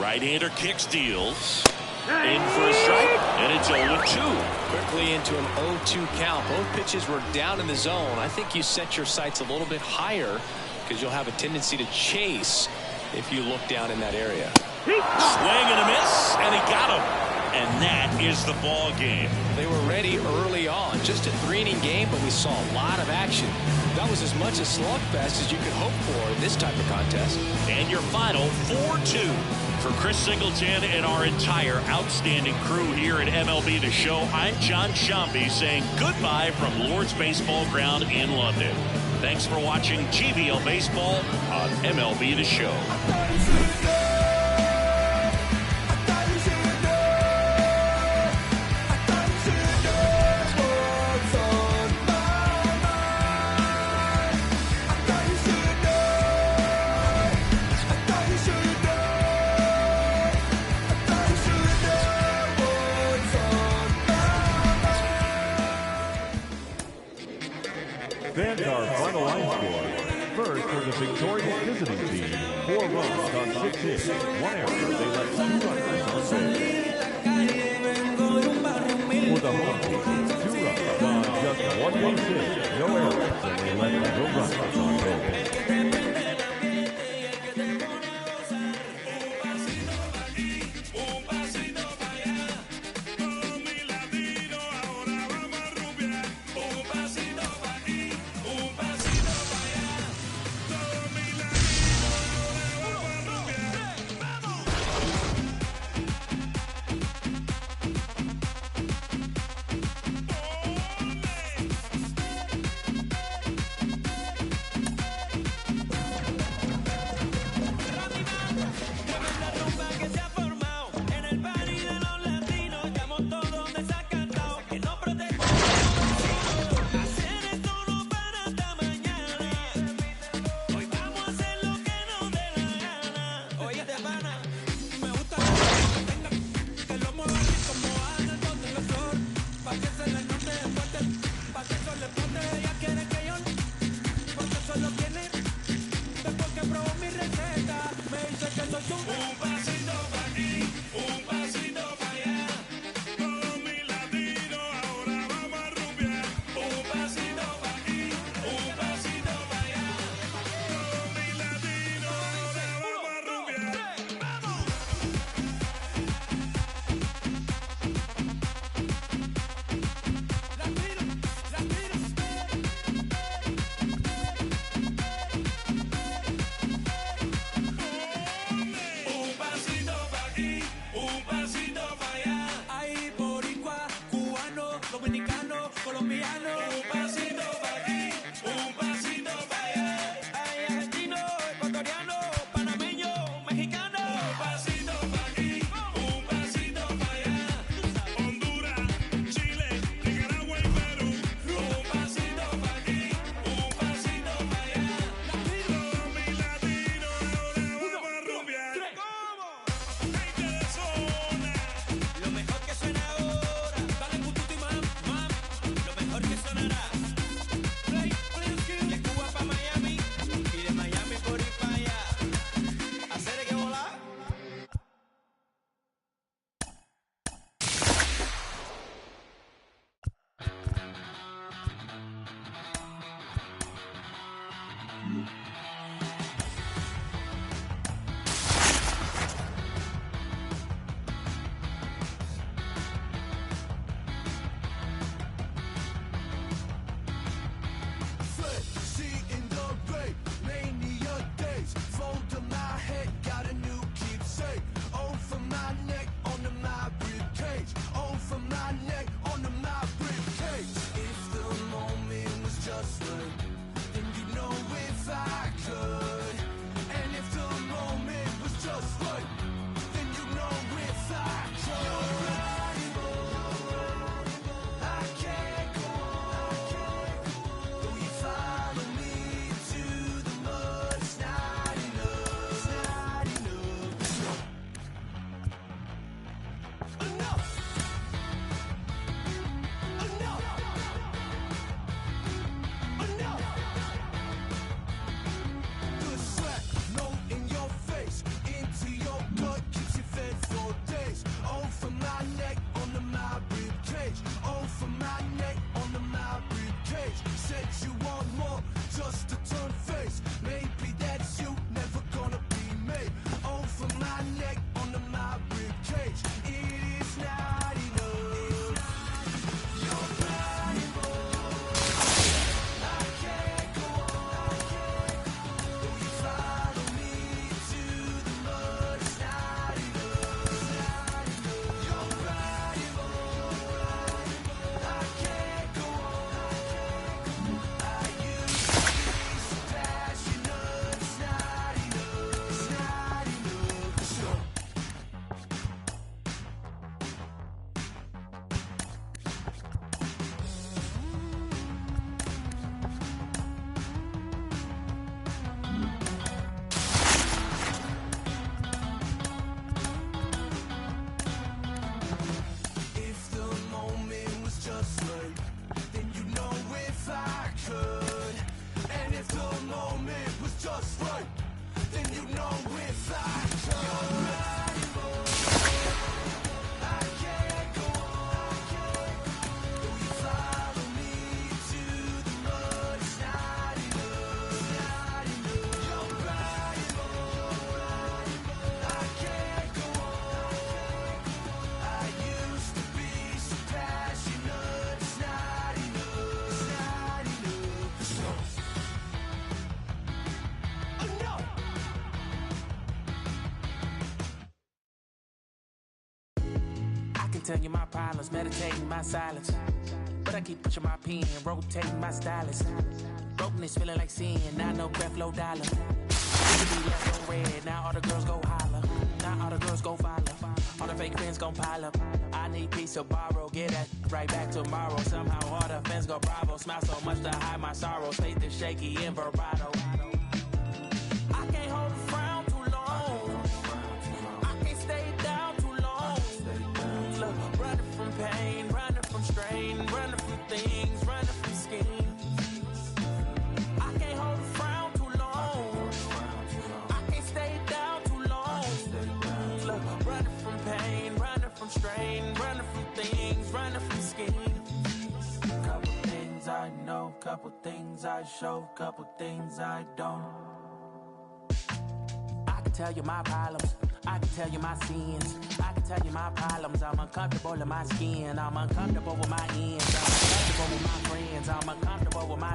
Right-hander kicks, deals. In for a strike, and it's 0-2. Quickly into an 0-2 count. Both pitches were down in the zone. I think you set your sights a little bit higher because you'll have a tendency to chase if you look down in that area. Swing and a miss, and he got him. And that is the ball game. They were ready early on. Just a 3-inning game, but we saw a lot of action. That was as much a slugfest as you could hope for in this type of contest. And your final 4-2. For Chris Singleton and our entire outstanding crew here at MLB The Show, I'm John Shambi saying goodbye from Lord's Baseball Ground in London. Thanks for watching GBL Baseball on MLB The Show. Fans, our final line score. First for the victorious visiting team, 4 runs on 6 hits, 1 error. They left 2 runners on base. For the home team, 2 runs on just 1 base hit, no errors, and they left no runners on base. tell you my problems, meditating my silence. But I keep pushing my pen, rotating my stylus. Brokenness feeling like sin, now no breath, low dollar. Used to be left go red, now all the girls go holler. Now all the girls go follow. All the fake friends gon' pile up. I need peace to borrow, get that right back tomorrow. Somehow all the fans go bravo. Smile so much to hide my sorrows. Faith is shaky in vibrato. I can't hold a frown too long. I can't stay down too long. Look, running from pain, running from strain, running from things, running from schemes. I can't hold a frown too long. I can't stay down too long. Look, running from pain, running from strain, running from things, running from schemes. Couple things I know, couple things I show, couple things I don't. I can tell you my problems, I can tell you my sins, I can tell you my problems. I'm uncomfortable in my skin, I'm uncomfortable with my ends, I'm uncomfortable with my friends, I'm uncomfortable with my,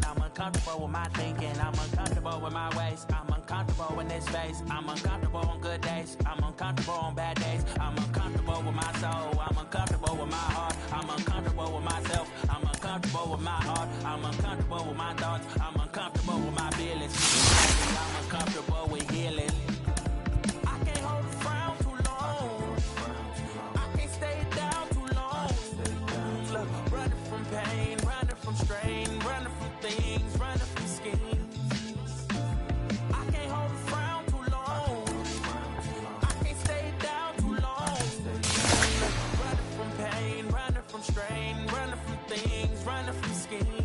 I'm uncomfortable with my thinking, I'm uncomfortable with my ways, I'm uncomfortable in this space, I'm uncomfortable on good days, I'm uncomfortable on bad days, I'm uncomfortable with my soul, I'm uncomfortable with my heart, I'm uncomfortable with myself, I'm uncomfortable with my heart, I'm uncomfortable with my thoughts, I'm uncomfortable with my feelings, I'm uncomfortable with healing. I can't hold a frown too long, I can't stay down too long. Look, running from pain, running from strain, running from things, running from schemes. I can't hold a frown too long, I can't stay down too long. Look, running from pain, running from strain, running from things, running from schemes.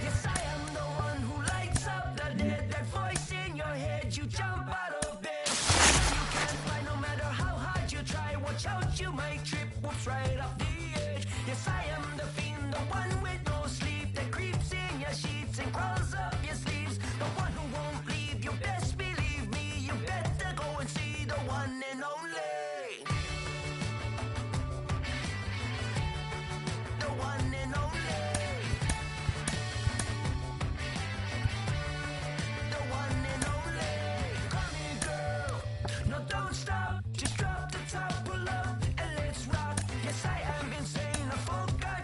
Yes, I am the one who lights up the dead. That voice in your head, you jump out of bed. You can't fly no matter how hard you try. Watch out, you might trip, whoops, right off the edge. Yes, I am the fiend, the one with no sleep that creeps in your sheets and crawls up your sleeves. The one who won't leave, you best believe me. You better go and see the one and only. The one and only. The one and only. Come here, girl. No, don't stop. Just drop the top, pull up, and let's rock. Yes, I am insane. I forgot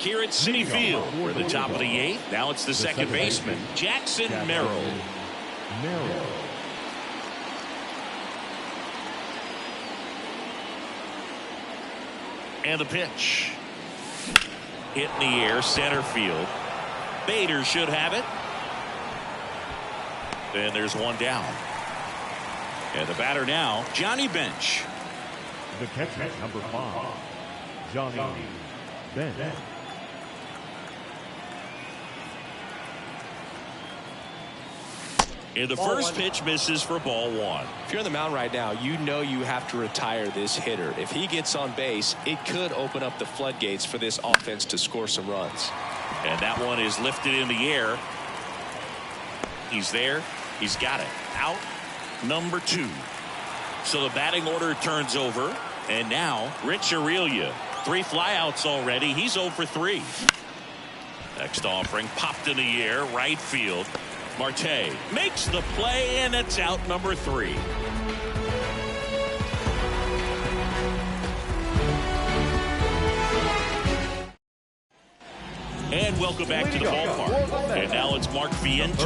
here at Citi Field. We're at the top of the 8th. Now it's the second baseman, Jackson Merrill. And the pitch. Hit in the air, center field. Bader should have it. And there's one down. And the batter now, Johnny Bench. The catcher, number 5, Johnny Bench. And the first pitch misses for ball 1. If you're on the mound right now, you know you have to retire this hitter. If he gets on base, it could open up the floodgates for this offense to score some runs. And that one is lifted in the air. He's there. He's got it. Out number 2. So the batting order turns over. And now Rich Aurilia. 3 flyouts already. He's 0 for 3. Next offering popped in the air. Right field. Marte makes the play, and it's out number 3. And welcome back to the ballpark. And now it's Mark Viento.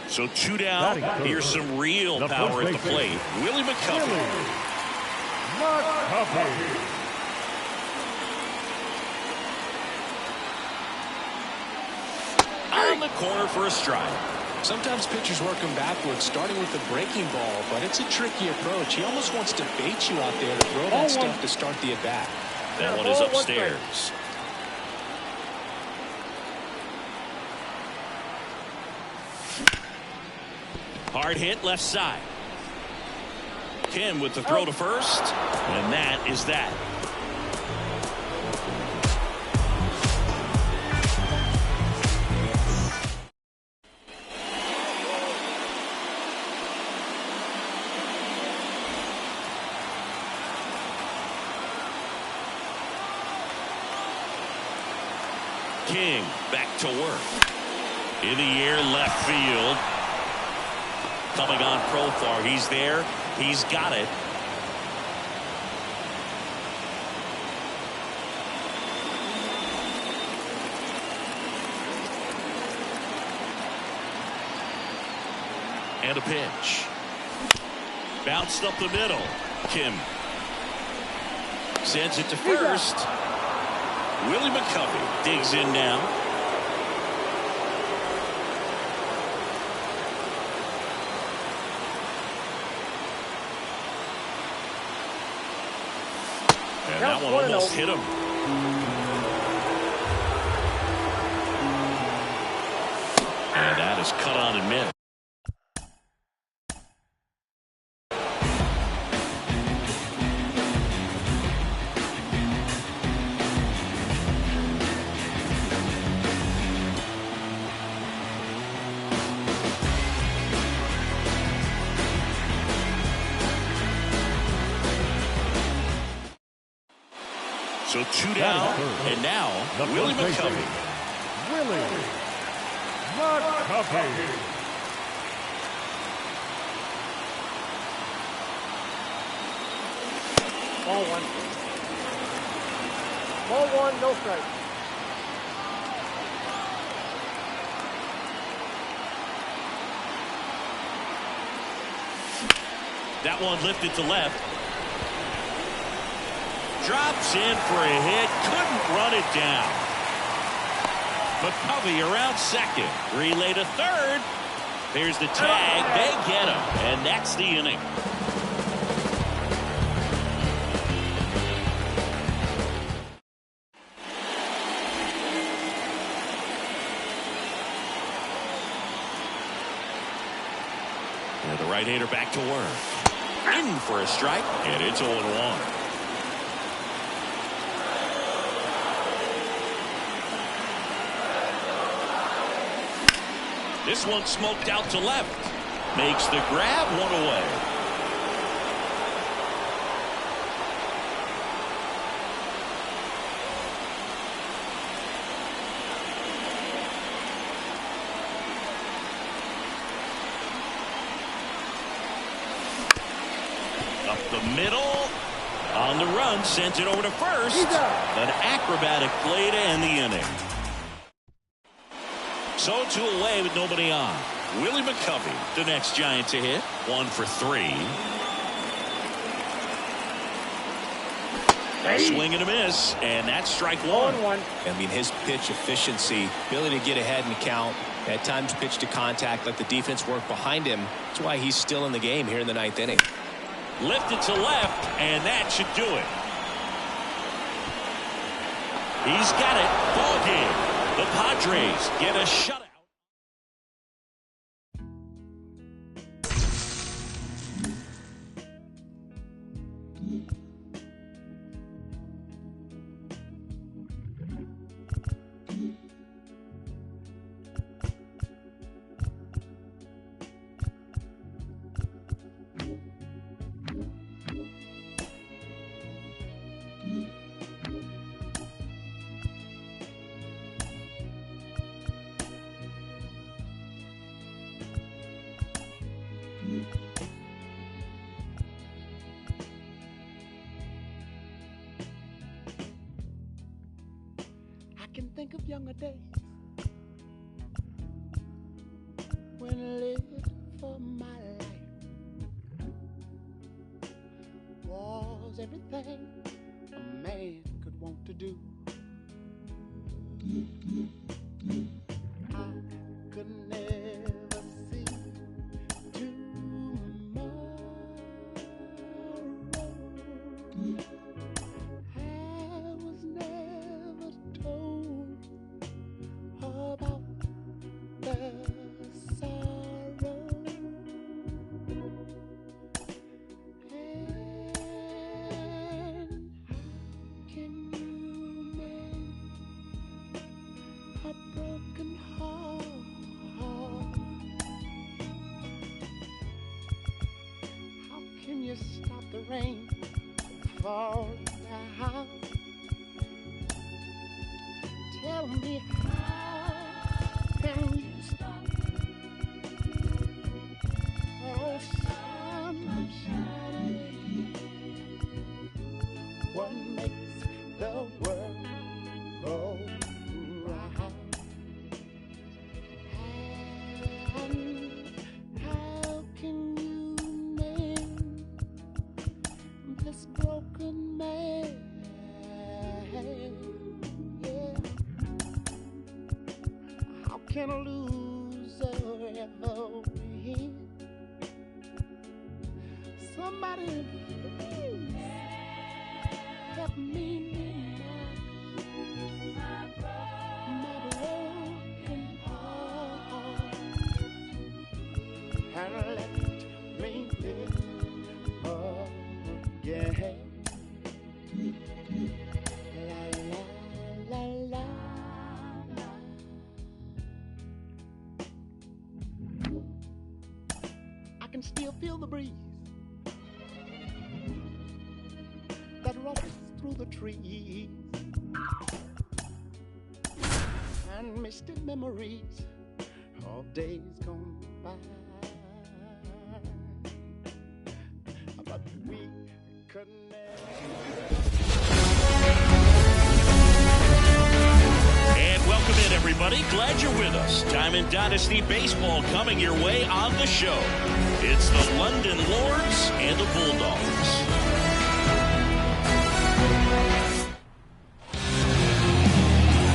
So 2 down. Here's some real power at the plate. Willie McCovey. On the corner for a strike. Sometimes pitchers work them backwards, starting with the breaking ball, but it's a tricky approach. He almost wants to bait you out there to throw that stuff to start the at-bat. That one is upstairs. Hard hit left side. Kim with the throw to first. And that is that. King back to work. In the air left field. Coming on Profar. He's there. He's got it. And a pitch. Bounced up the middle. Kim sends it to first. Willie McCovey digs in now. And that one almost hit him. And that is cut on and missed. So 2 down, and now Willie McCovey. Willie McCovey. Ball 1. Ball 1, no strike. That one lifted to left. Drops in for a hit. Couldn't run it down. McCovey around second. Relay to third. There's the tag. They get him. And that's the inning. And the right-hander back to work. In for a strike, and it's 0-1. This one smoked out to left. Makes the grab, one away. Up the middle. On the run, sends it over to first. An acrobatic play to end the inning. So 2 away with nobody on. Willie McCovey, the next Giant to hit. 1 for 3. A swing and a miss, and that's strike 1. I mean, his pitch efficiency, ability to get ahead in the count, at times pitch to contact, let the defense work behind him. That's why he's still in the game here in the 9th inning. Lifted to left, and that should do it. He's got it. Ball game. The Padres get a shutout. I can think of younger days when I lived for my life was everything a man could want to do. I could never see tomorrow. I was never told about the sorrow. And how can you mend a broken heart? How can you stop the rain falling down? Tell me, how can you stop? Oh, sunshine, what makes the world go round? And how can you mend this broken man? Yeah. How can a loser ever win? Somebody please help me mend my broken heart and let me live again. La la la la. I can still feel the breeze that rushes through the trees and misty memories of days gone by. But we could And welcome in, everybody. Glad you're with us. Diamond Dynasty Baseball coming your way on the show. It's the London Lords and the Bulldogs.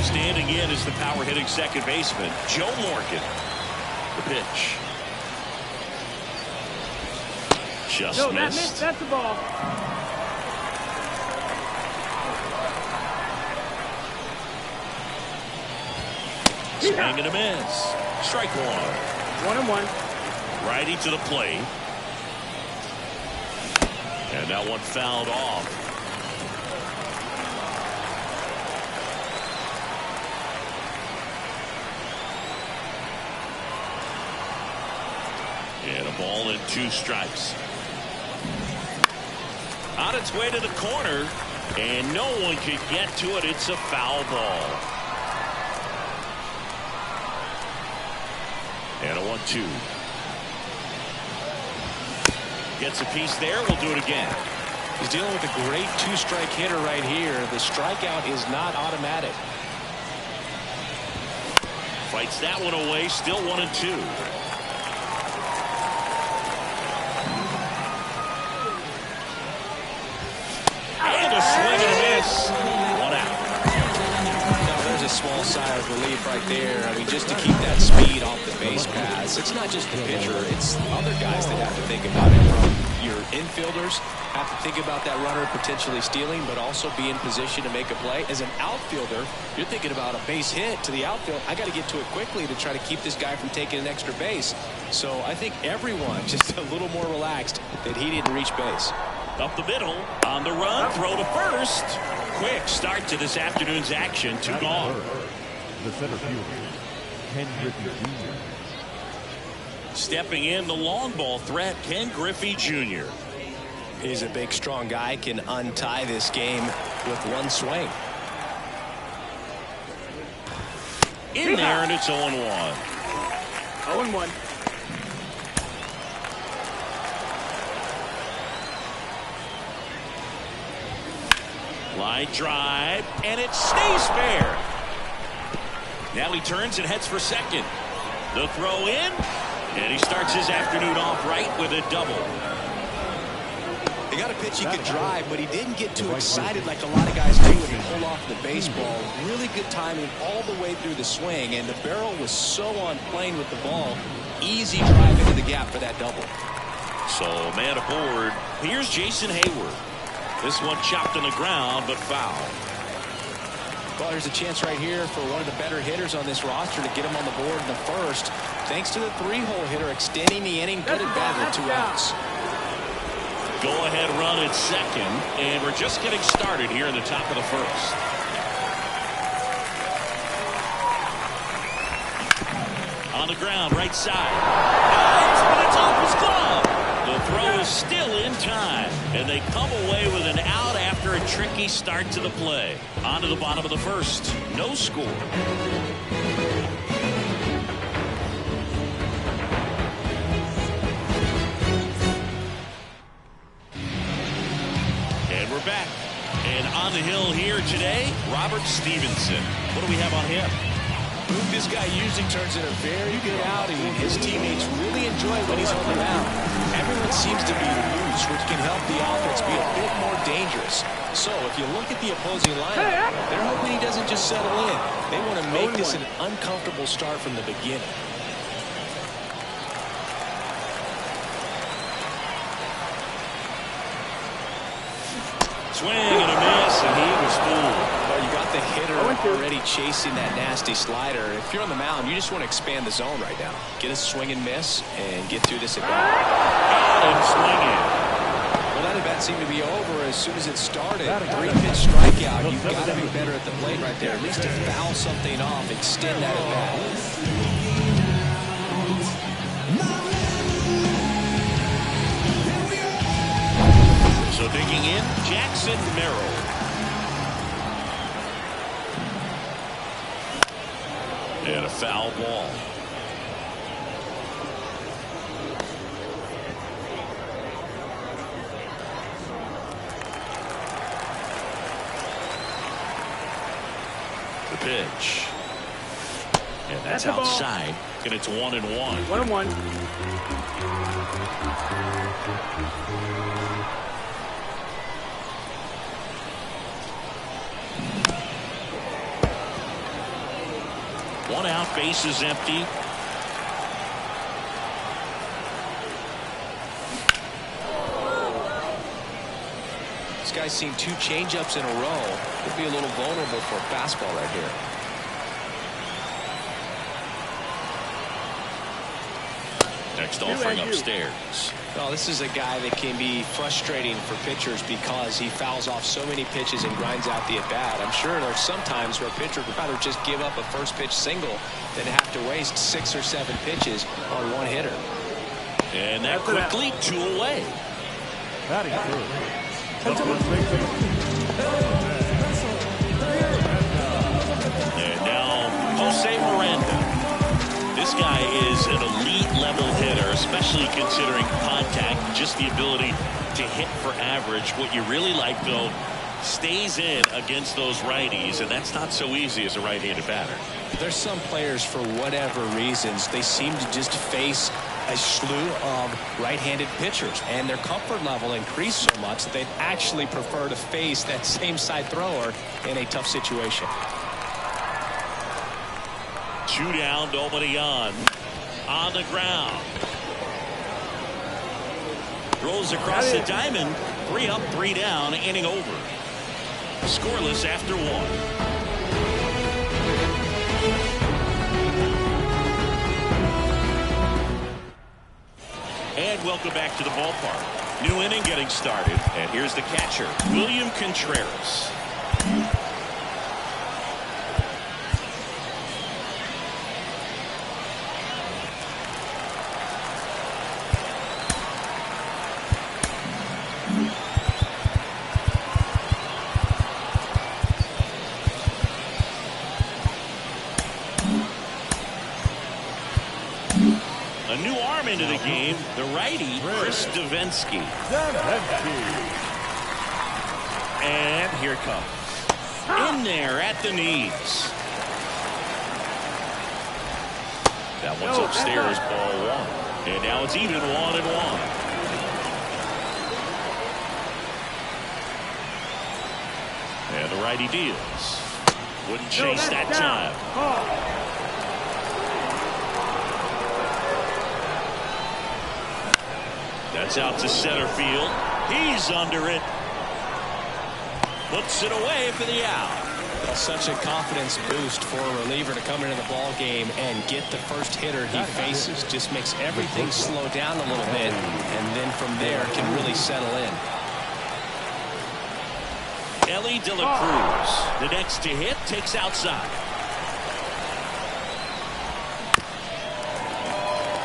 Standing in is the power-hitting second baseman, Joe Morgan. The pitch. Just missed. That's the ball. Swing and a miss. Strike 1. 1-1. Righty to the plate. And that one fouled off. And a ball and 2 strikes. On its way to the corner, and no one could get to it. It's a foul ball. And a 1-2. Gets a piece there. We'll do it again. He's dealing with a great 2-strike hitter right here. The strikeout is not automatic. Fights that one away. Still 1-2. And a swing and a miss. 1 out. Now there's a small sigh of relief right there. I mean, just to keep that speed off the base paths. It's not just the pitcher. It's other guys that have to think about it. From your infielders have to think about that runner potentially stealing, but also be in position to make a play. As an outfielder, you're thinking about a base hit to the outfield. I got to get to it quickly to try to keep this guy from taking an extra base. So I think everyone just a little more relaxed that he didn't reach base. Up the middle, on the run, throw to first. Quick start to this afternoon's action. 2 gone. The center fielder, Ken Griffey Jr. Stepping in, the long ball threat, Ken Griffey Jr. He's a big, strong guy, can untie this game with 1 swing. In there, and it's 0-1. 0-1. Line drive, and it stays fair. Now he turns and heads for second. The throw in, and he starts his afternoon off right with a double. He got a pitch he could drive, but he didn't get too excited like a lot of guys do when he pull off the baseball. Really good timing all the way through the swing, and the barrel was so on plane with the ball. Easy drive into the gap for that double. So, man aboard. Here's Jason Hayward. This one chopped on the ground, but foul. Well, there's a chance right here for one of the better hitters on this roster to get him on the board in the first. Thanks to the 3-hole hitter extending the inning good and bad with 2 outs. Go-ahead run at second, and we're just getting started here in the top of the first. On the ground, right side. But it's off his glove. The throw is still in time, and they come away with an out after a tricky start to the play. On to the bottom of the first. No score. And we're back. And on the hill here today, Robert Stevenson. What do we have on him? This guy usually turns in a very good outing. His teammates really enjoy when he's on the mound. Everyone seems to be loose, which can help the offense be a bit more dangerous. So if you look at the opposing lineup, they're hoping he doesn't just settle in. They want to make this an uncomfortable start from the beginning. Swing and a miss, and he was fooled. Well, you got the hitter already chasing that nasty slider. If you're on the mound, you just want to expand the zone right now. Get a swing and miss and get through this at bat. And swinging. Well, that at bat seemed to be over as soon as it started. 3-pitch strikeout. You've got to be better at the plate right there. At least to foul something off, extend that at bat. So digging in, Jackson Merrill. And a foul ball. The pitch. And that's outside. And it's 1-1. 1-1. One out, base is empty. This guy's seen 2 changeups in a row. Could be a little vulnerable for a fastball right here. Next offering upstairs. Well, this is a guy that can be frustrating for pitchers because he fouls off so many pitches and grinds out the at-bat. I'm sure there's some times where a pitcher would rather just give up a first pitch single than have to waste 6 or 7 pitches on one hitter. And that quickly 2 away. Batting first. And now Jose Miranda. This guy is an elite level hitter, especially considering contact, just the ability to hit for average. What you really like, though, stays in against those righties, and that's not so easy as a right-handed batter. There's some players, for whatever reasons, they seem to just face a slew of right-handed pitchers, and their comfort level increased so much that they'd actually prefer to face that same side thrower in a tough situation. 2 down, nobody on the ground. Rolls across the diamond. 3 up, 3 down, inning over. Scoreless after 1. And welcome back to the ballpark. New inning getting started. And here's the catcher, William Contreras. A new arm into the game, the righty, Chris Davinsky. And here it comes. In there at the knees. That one's upstairs, ball 1. And now it's even 1-1. And the righty deals. Wouldn't chase that time. That's out to center field. He's under it. Puts it away for the out. Well, such a confidence boost for a reliever to come into the ball game and get the first hitter he faces. Just makes everything slow down a little bit, and then from there can really settle in. Ellie De La Cruz, the next to hit, takes outside.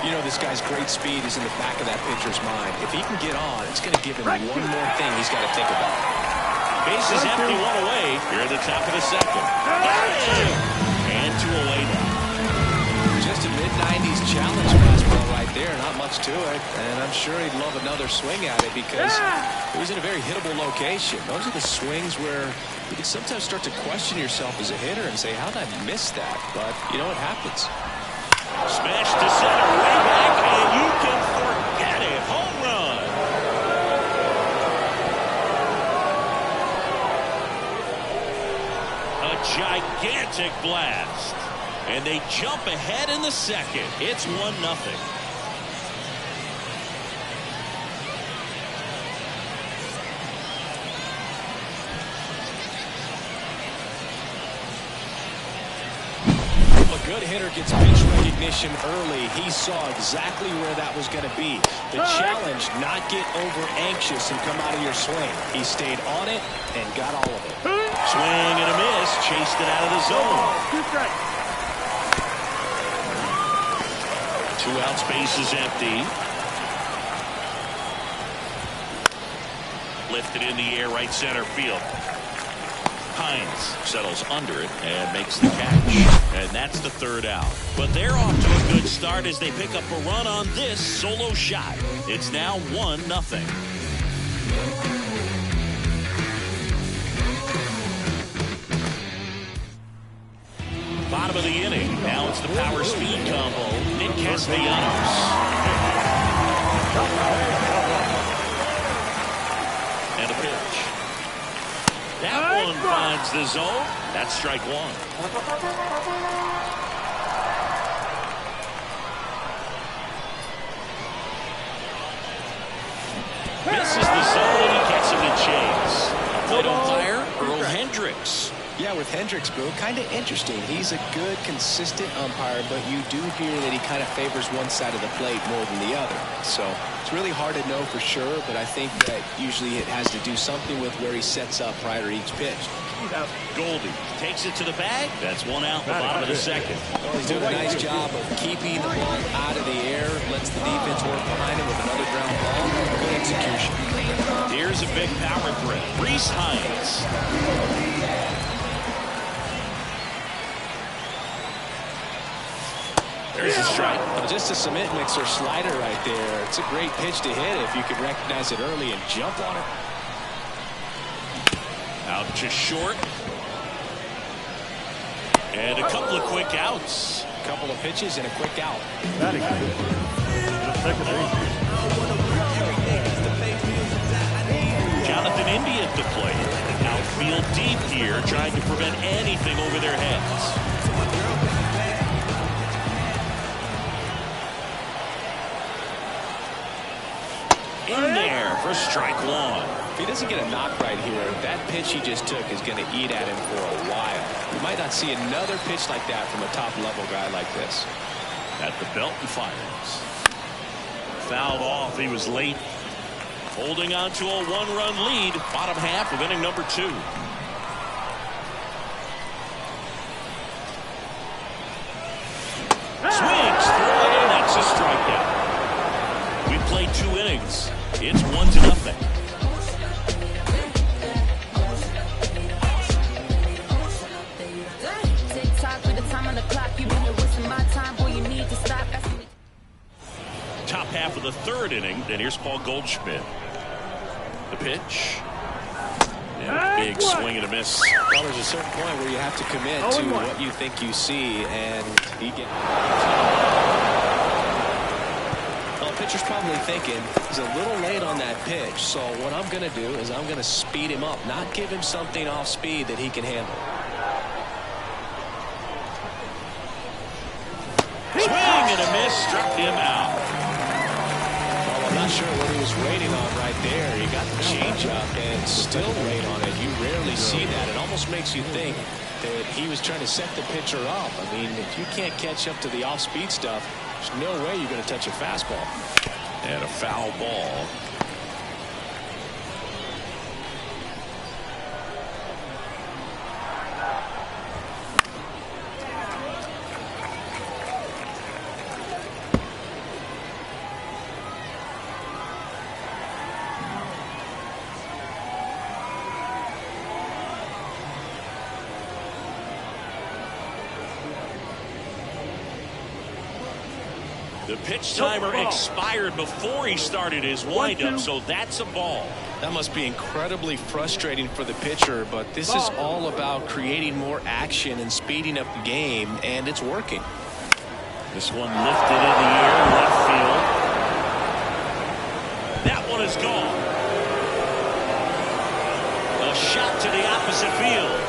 You know, this guy's great speed is in the back of that pitcher's mind. If he can get on, it's going to give him one more thing he's got to think about. Bases empty, 1 away. Here at the top of the 2nd. Got it! And 2 away now. Just a mid-90s challenge fastball right there. Not much to it. And I'm sure he'd love another swing at it because it was in a very hittable location. Those are the swings where you can sometimes start to question yourself as a hitter and say, how did I miss that? But, you know, it happens. Smash to center, way back, and you can forget it. Home run. A gigantic blast. And they jump ahead in the 2nd. It's 1-0. Good hitter gets pitch recognition early. He saw exactly where that was going to be. The challenge, not get over anxious and come out of your swing. He stayed on it and got all of it. Swing and a miss. Chased it out of the zone. 2 out, space is empty. Lifted in the air, right center field. Hines settles under it and makes the catch. And that's the 3rd out. But they're off to a good start as they pick up a run on this solo shot. It's now 1-0. Bottom of the inning. Now it's the power speed combo. Nick Castellanos. And a pitch. That one finds the zone. That's strike 1. Misses the zone and he gets him to chase. Plate umpire Earl Hendricks. Yeah, with Hendricks, Boo, kind of interesting. He's a good, consistent umpire, but you do hear that he kind of favors one side of the plate more than the other. So it's really hard to know for sure, but I think that usually it has to do something with where he sets up prior to each pitch. Goldie takes it to the bag. That's one out in the bottom of the second. Well, he's doing a nice job of keeping the ball out of the air, lets the defense work behind him with another ground ball. Good execution. Here's a big power threat. Rhys Hines. There's a strike. Well, just a cement mixer slider right there. It's a great pitch to hit if you can recognize it early and jump on it. Out to short. And a couple of quick outs. A couple of pitches and a quick out. Batting fifth, the second baseman. Jonathan India at the plate. Outfield deep here, trying to prevent anything over their heads. In there for strike one. If he doesn't get a knock right here, that pitch he just took is going to eat at him for a while. We might not see another pitch like that from a top-level guy like this. At the belt and fires. Fouled off. He was late. Holding on to a one-run lead. Bottom half of inning number 2. Swings through it in. That's a strikeout. We played 2 innings. It's 1-0. Top half of the 3rd inning, and here's Paul Goldschmidt. The pitch. And a big swing and a miss. Well, there's a certain point where you have to commit to what you think you see, and he gets. Well, the pitcher's probably thinking he's a little late on that pitch, so what I'm going to do is I'm going to speed him up, not give him something off speed that he can handle. Swing and a miss, struck him out. Well, I'm not sure what he was waiting on right there. He got the changeup and still wait on it. You rarely see that. It almost makes you think that he was trying to set the pitcher up. I mean, if you can't catch up to the off-speed stuff, there's no way you're going to touch a fastball. And a foul ball. The pitch timer expired before he started his windup, so that's a ball. That must be incredibly frustrating for the pitcher, but this is all about creating more action and speeding up the game, and it's working. This one lifted in the air, left field. That one is gone. A shot to the opposite field,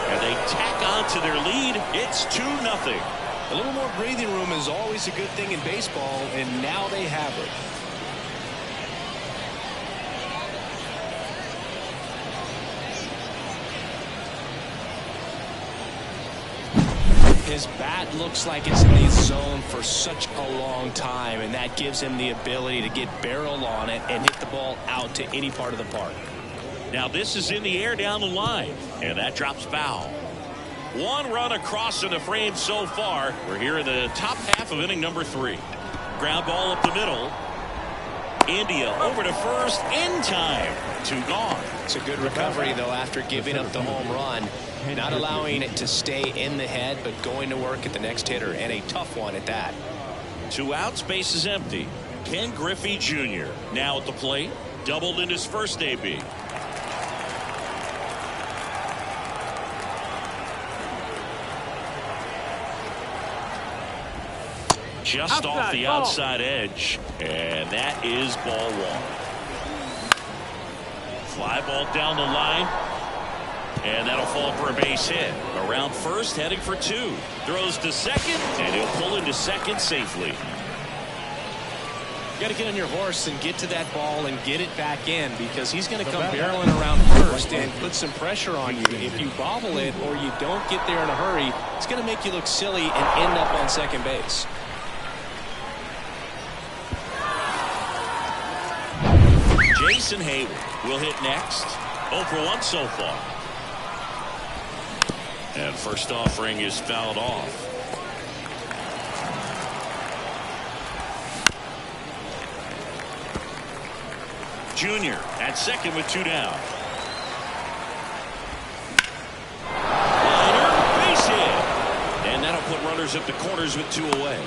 and they tack on to their lead. It's 2-0. A little more breathing room is always a good thing in baseball, and now they have it. His bat looks like it's in the zone for such a long time, and that gives him the ability to get barrel on it and hit the ball out to any part of the park. Now this is in the air down the line, and that drops foul. 1 run across in the frame so far. We're here in the top half of inning number 3. Ground ball up the middle. India over to first in time. 2 gone. It's a good recovery, though, after giving up the home run. Not allowing it to stay in the head, but going to work at the next hitter, and a tough one at that. 2 outs, base is empty. Ken Griffey Jr. now at the plate. Doubled in his first AB. Just off the outside edge, and that is ball 1. Fly ball down the line, and that'll fall for a base hit. Around first, heading for 2. Throws to second, and he'll pull into second safely. got to get on your horse and get to that ball and get it back in, because he's going to come barreling around first and put some pressure on you. If you bobble it or you don't get there in a hurry, it's going to make you look silly and end up on second base. Jason Hayward will hit next. 0 for 1 so far. And first offering is fouled off. Junior at second with 2 down. Liner, base hit. And that'll put runners at the corners with 2 away.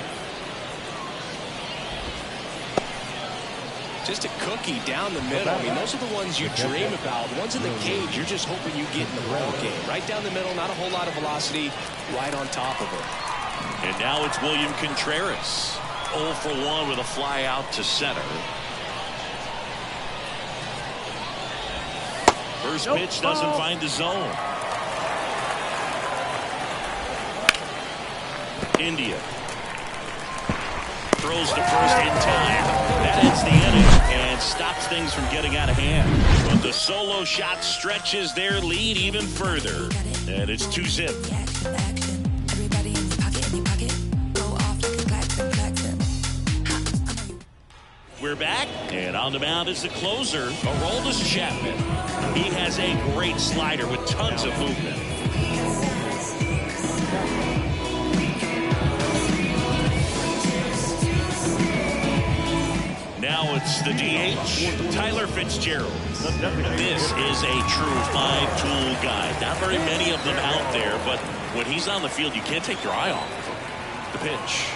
Just a cookie down the middle. I mean, those are the ones you dream about. Ones in the cage, you're just hoping you get in the ball game. Right down the middle, not a whole lot of velocity, right on top of it. And now it's William Contreras. 0 for 1 with a fly out to center. First pitch doesn't find the zone. India throws to first in time. That ends the inning and stops things from getting out of hand. But the solo shot stretches their lead even further. And it's 2-zip. We're back, and on the mound is the closer, Aroldis Chapman. He has a great slider with tons of movement. Now it's the DH, Tyler Fitzgerald. This is a true 5-tool guy. Not very many of them out there, but when he's on the field, you can't take your eye off of him. The pitch.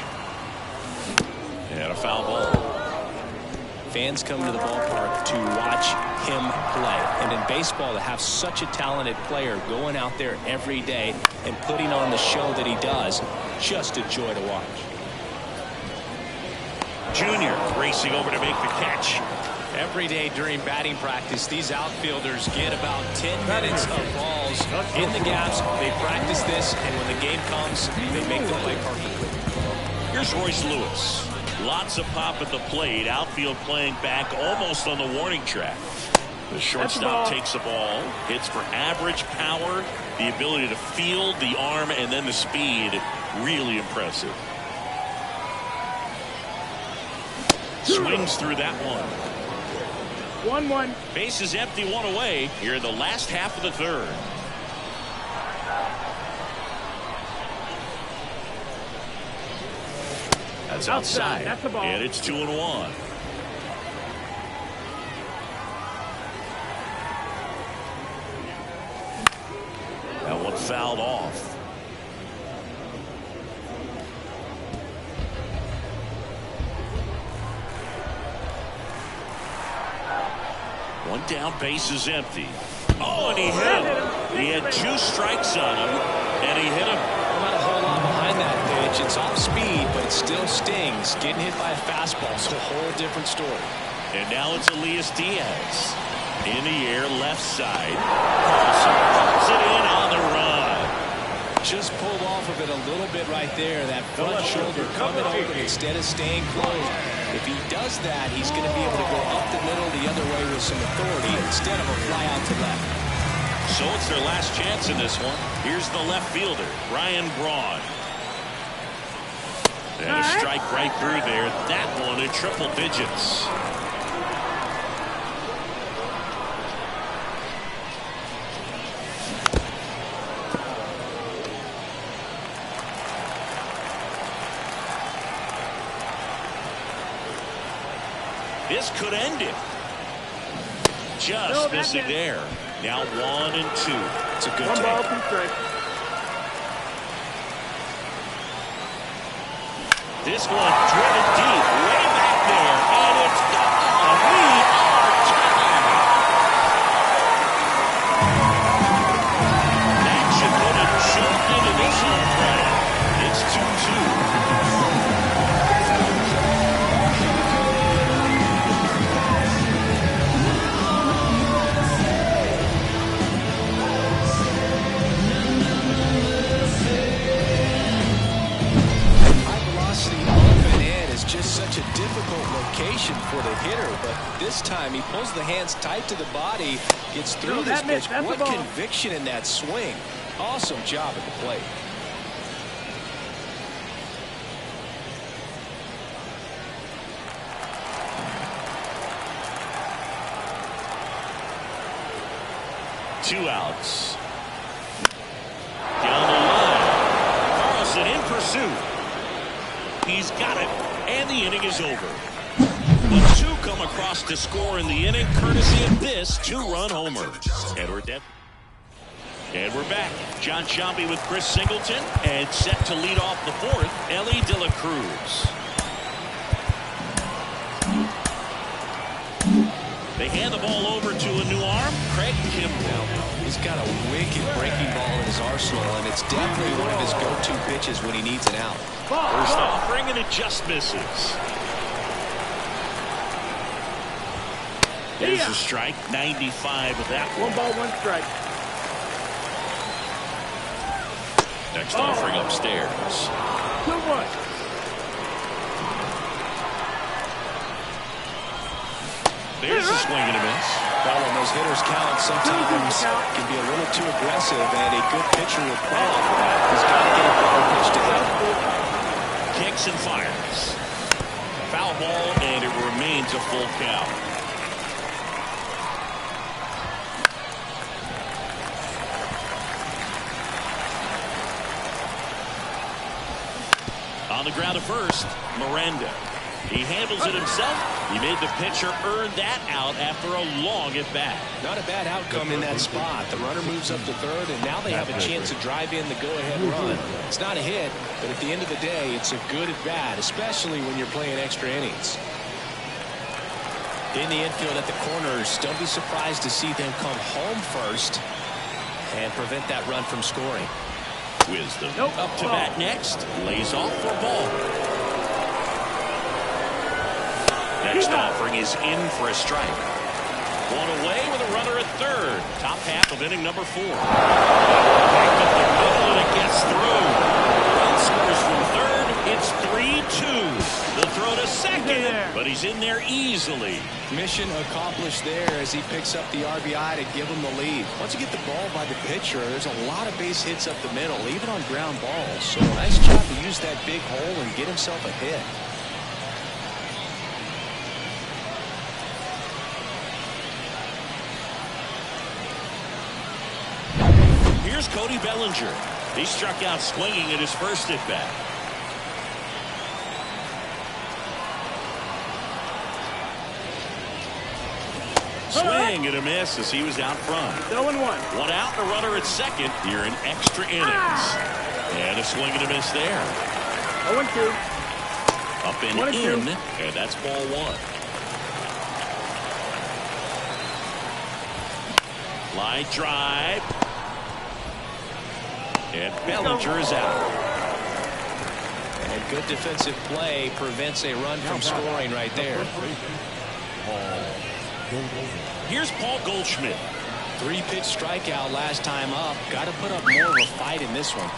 And a foul ball. Fans come to the ballpark to watch him play. And in baseball, to have such a talented player going out there every day and putting on the show that he does, just a joy to watch. Junior racing over to make the catch. Every day during batting practice, these outfielders get about 10 minutes of balls in the gaps. They practice this, and when the game comes, they make the play perfectly. Here's Royce Lewis. Lots of pop at the plate. Outfield playing back almost on the warning track. The shortstop takes the ball, hits for average power, the ability to field, the arm, and then the speed. Really impressive. Swings through that one. 1-1. Base is empty, 1 away here in the last half of the third. That's outside. That's the ball. And it's 2-1. That one fouled off. One down, base is empty. Oh, and he hit him. He had 2 strikes on him, and he hit him. Not a whole lot behind that pitch. It's off speed, but it still stings. Getting hit by a fastball is a whole different story. And now it's Elias Diaz. In the air, left side. Pulls it in on the run. Just pulled off of it a little bit right there. That front shoulder coming open instead of staying closed. If he does that, he's going to be able to go up the middle the other way with some authority instead of a fly out to left. So it's their last chance in this one. Here's the left fielder, Ryan Braun. And a strike right through there. That one in triple digits. This could end it. Just missing there. Now 1 and 2. It's a good 1 take. ball, 2 strikes. This one driven deep, way back there, and it's gone. We are tied. That should put a choke into this one, right? It's 2-2. dislocation for the hitter, but this time he pulls the hands tight to the body, gets through this pitch. What conviction in that swing. Awesome job at the plate. Two outs. Down the line. Carlson in pursuit. He's got it, and the inning is over. The two come across to score in the inning, courtesy of this two-run homer. And we're back. John Sciambi with Chris Singleton, and set to lead off the fourth, Elly De La Cruz. They hand the ball over to a new arm, Craig Kimbrel. He's got a wicked breaking ball in his arsenal, and it's definitely one of his go-to pitches when he needs an out. First offering, and it just misses. There's a strike, 95 of that one. 1 ball, 1 strike. Next offering upstairs. 2-1. There's a swing and a miss. Well, when those hitters count, sometimes can be a little too aggressive, and a good pitcher will play off of that. He's got to get a better pitch to hit. Kicks and fires. Foul ball, and it remains a full count. On the ground at first, Miranda. He handles it himself. He made the pitcher earn that out after a long at-bat. Not a bad outcome in that spot. The runner moves up to third, and now they have a chance to drive in the go-ahead run. It's not a hit, but at the end of the day, it's a good at-bat, especially when you're playing extra innings. In the infield at the corners, don't be surprised to see them come home first and prevent that run from scoring. Wisdom up to bat next. Lays off for ball. Next offering is in for a strike. One away with a runner at third. Top half of inning number 4. Back up the middle, and it gets through. Run scores from third. It's 3-2. The throw to second, but he's in there easily. Mission accomplished there as he picks up the RBI to give him the lead. Once you get the ball by the pitcher, there's a lot of base hits up the middle, even on ground balls. So nice job to use that big hole and get himself a hit. Here's Cody Bellinger. He struck out swinging at his first at-bat. Swing and a miss as he was out front. 0-1. One out and a runner at second here in extra innings. And a swing and a miss there. 0-2. Up and in, and that's ball 1. Line drive. And Bellinger is out. And good defensive play prevents a run from scoring right there. Here's Paul Goldschmidt. 3-pitch strikeout last time up. Got to put up more of a fight in this one.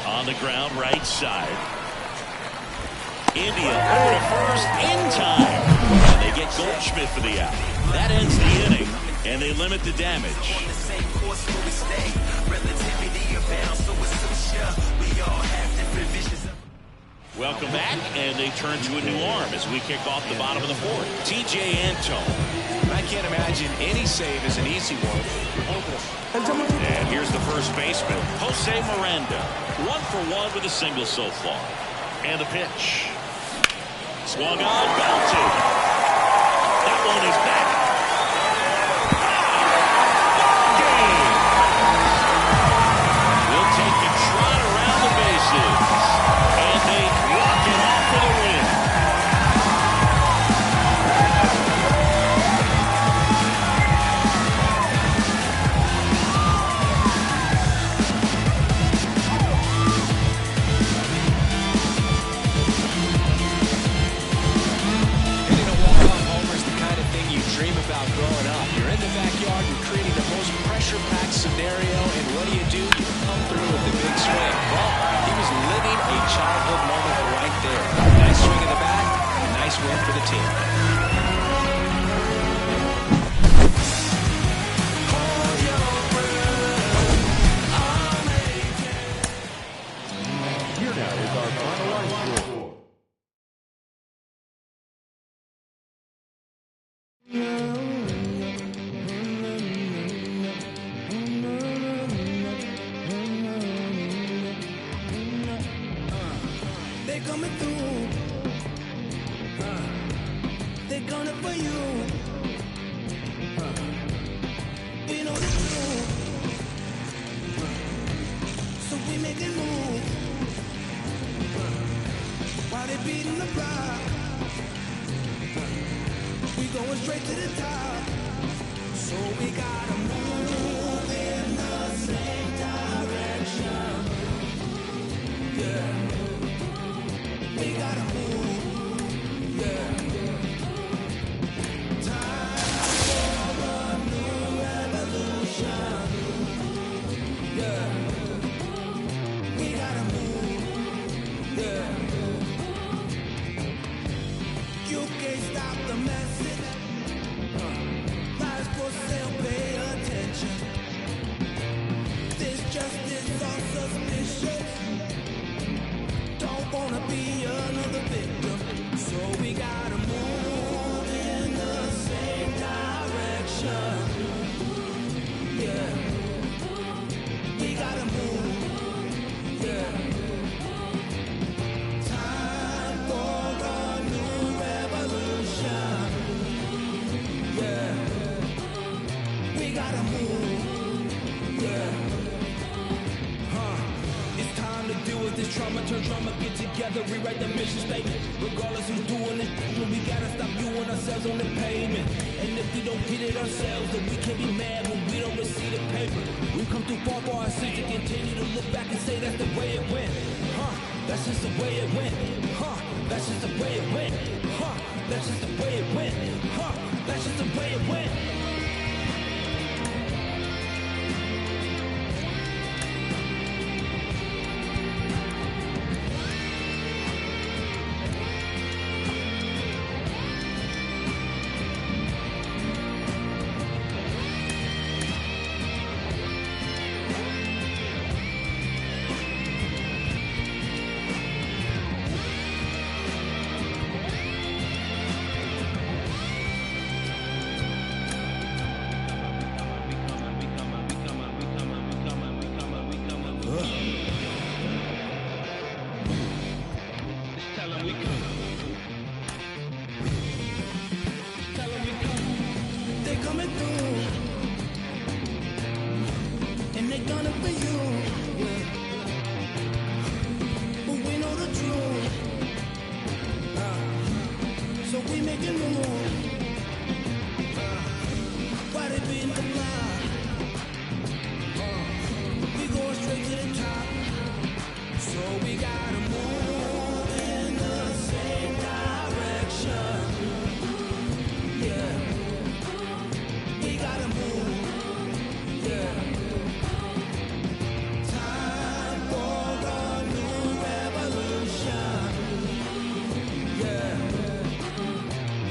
On the ground, right side. India over to first in time. And they get Goldschmidt for the out. That ends the inning, and they limit the damage. Welcome back, and they turn to a new arm as we kick off the bottom of the fourth. TJ Antone. I can't imagine any save is an easy one. And here's the first baseman, Jose Miranda. 1 for 1 with a single so far. And the pitch. Swung on, belted. That one is back. Game. We'll take a trot around the bases. And they walk it off for the win. pressure-packed scenario, and what do? You come through with the big swing. Well, he was living a childhood moment right there. Nice swing in the bat, nice win for the team. Here now is our final line score. They're coming through. They're coming for you. We know the truth. So we make it move. While they beating the block, we going straight to the top. So we gotta move in the same direction. Yeah. We gotta move, yeah. Time for a new revolution, yeah. We gotta move, yeah. You can't stop the message. Lies for sale, pay attention. This justice all suspicious. Don't wanna be another victim, so we gotta move in the same direction. Yeah, we gotta move. Yeah, time for a new revolution. Yeah, we gotta move. Yeah. It's time to deal with this trauma, turn trauma, get together, rewrite the mission statement. Regardless who's doing it, we gotta stop viewing ourselves on the pavement. And if we don't get it ourselves, then we can't be mad when we don't receive the paper. We've come too far for our sins to continue to look back and say that's the way it went. That's just the way it went. That's just the way it went. That's just the way it went. That's just the way it went.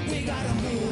We gotta move.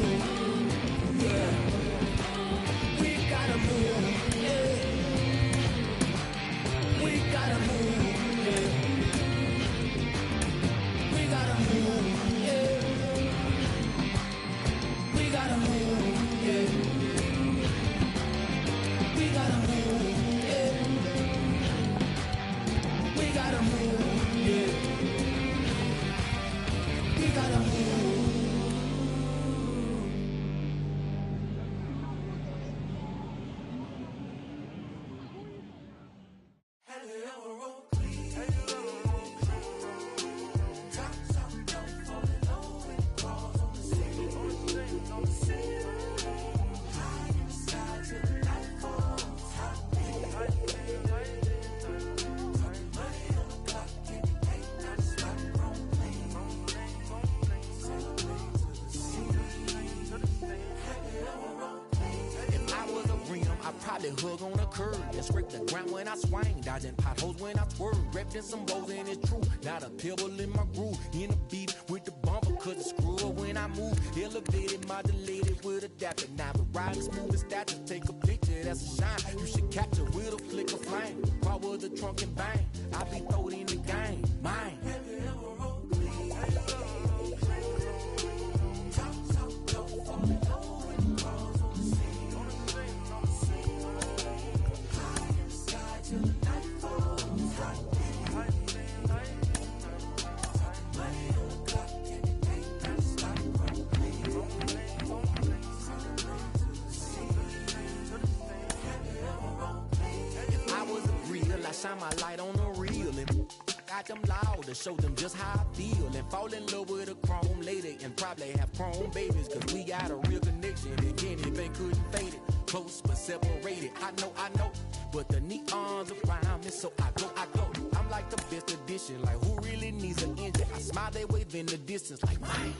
that hug on the curb and scrape the ground when I swing, dodging potholes when I swerve, wrapped in some bows and it's true. Not a pebble in my groove, in the beat with the bumper, cause it's screw up when I move. Elevated, modulated with adaptive. Now the ride smooth as that, just take a picture, that's a shine. You should capture with a flick of flame. Power the trunk and bang, I be throwed in the game, mine. I shine my light on the real and got them loud to show them just how I feel and fall in love with a chrome lady and probably have chrome babies cause we got a real connection and anything couldn't fade it. Close but separated, I know, but the neons around me, so I go. I'm like the best edition, like who really needs an engine? I smile, they wave in the distance like mine.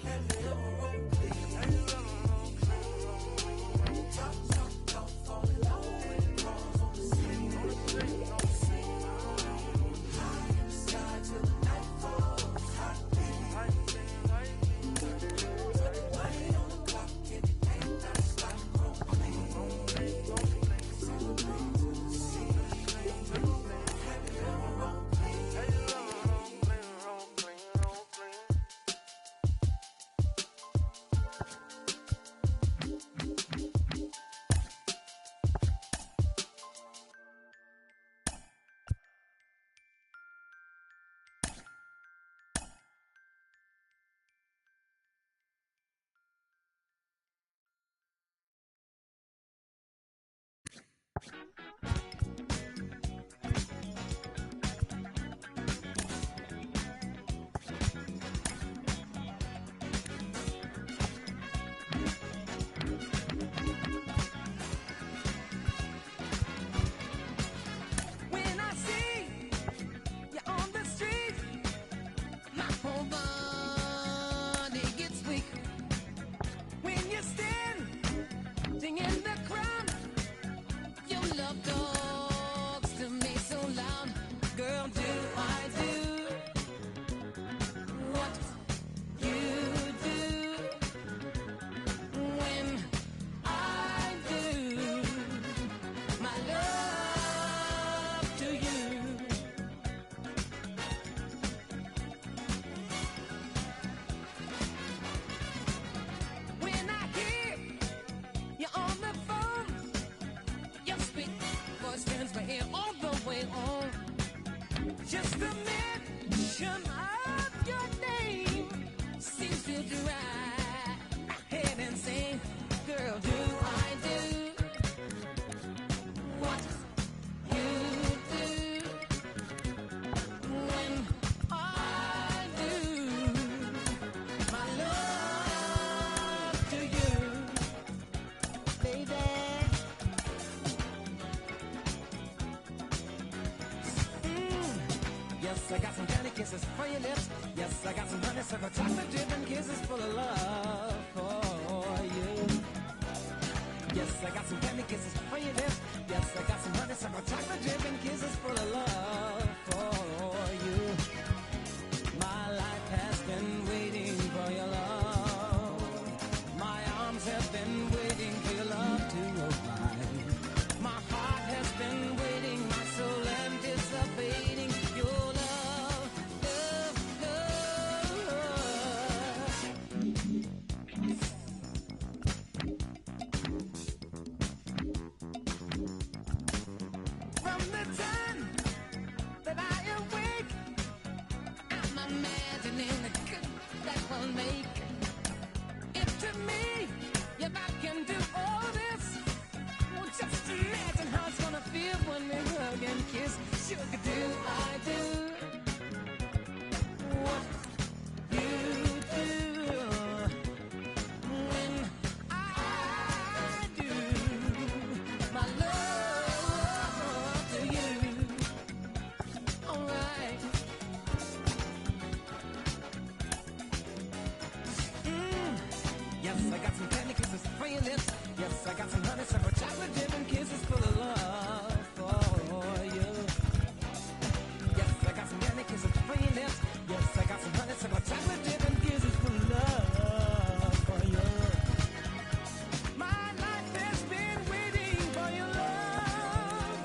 I got some candy kisses for your lips. Yes, I got some honeysuckle chocolate dripping kisses full of love for you. Yes, I got some candy kisses for your lips. Yes, I got some honeysuckle chocolate dripping kisses full of love for you. My life has been waiting for your love. My arms have been waiting for your love to arrive. My heart has been waiting, my soul anticipating your love. From the time that I awake, I'm imagining the good that will make. If to me, if I can do all this, well, just imagine how it's gonna feel when we hug and kiss. Sugar, do I do what you do when I do my love to you? All right. Yes, I got some candy kisses for your lips. Yes, I got some honeysuckle chocolate dip and kisses full of love for you. Yes, I got some candy kisses for your lips. Yes, I got some honeysuckle chocolate dip and kisses full of love for you. My life has been waiting for your love.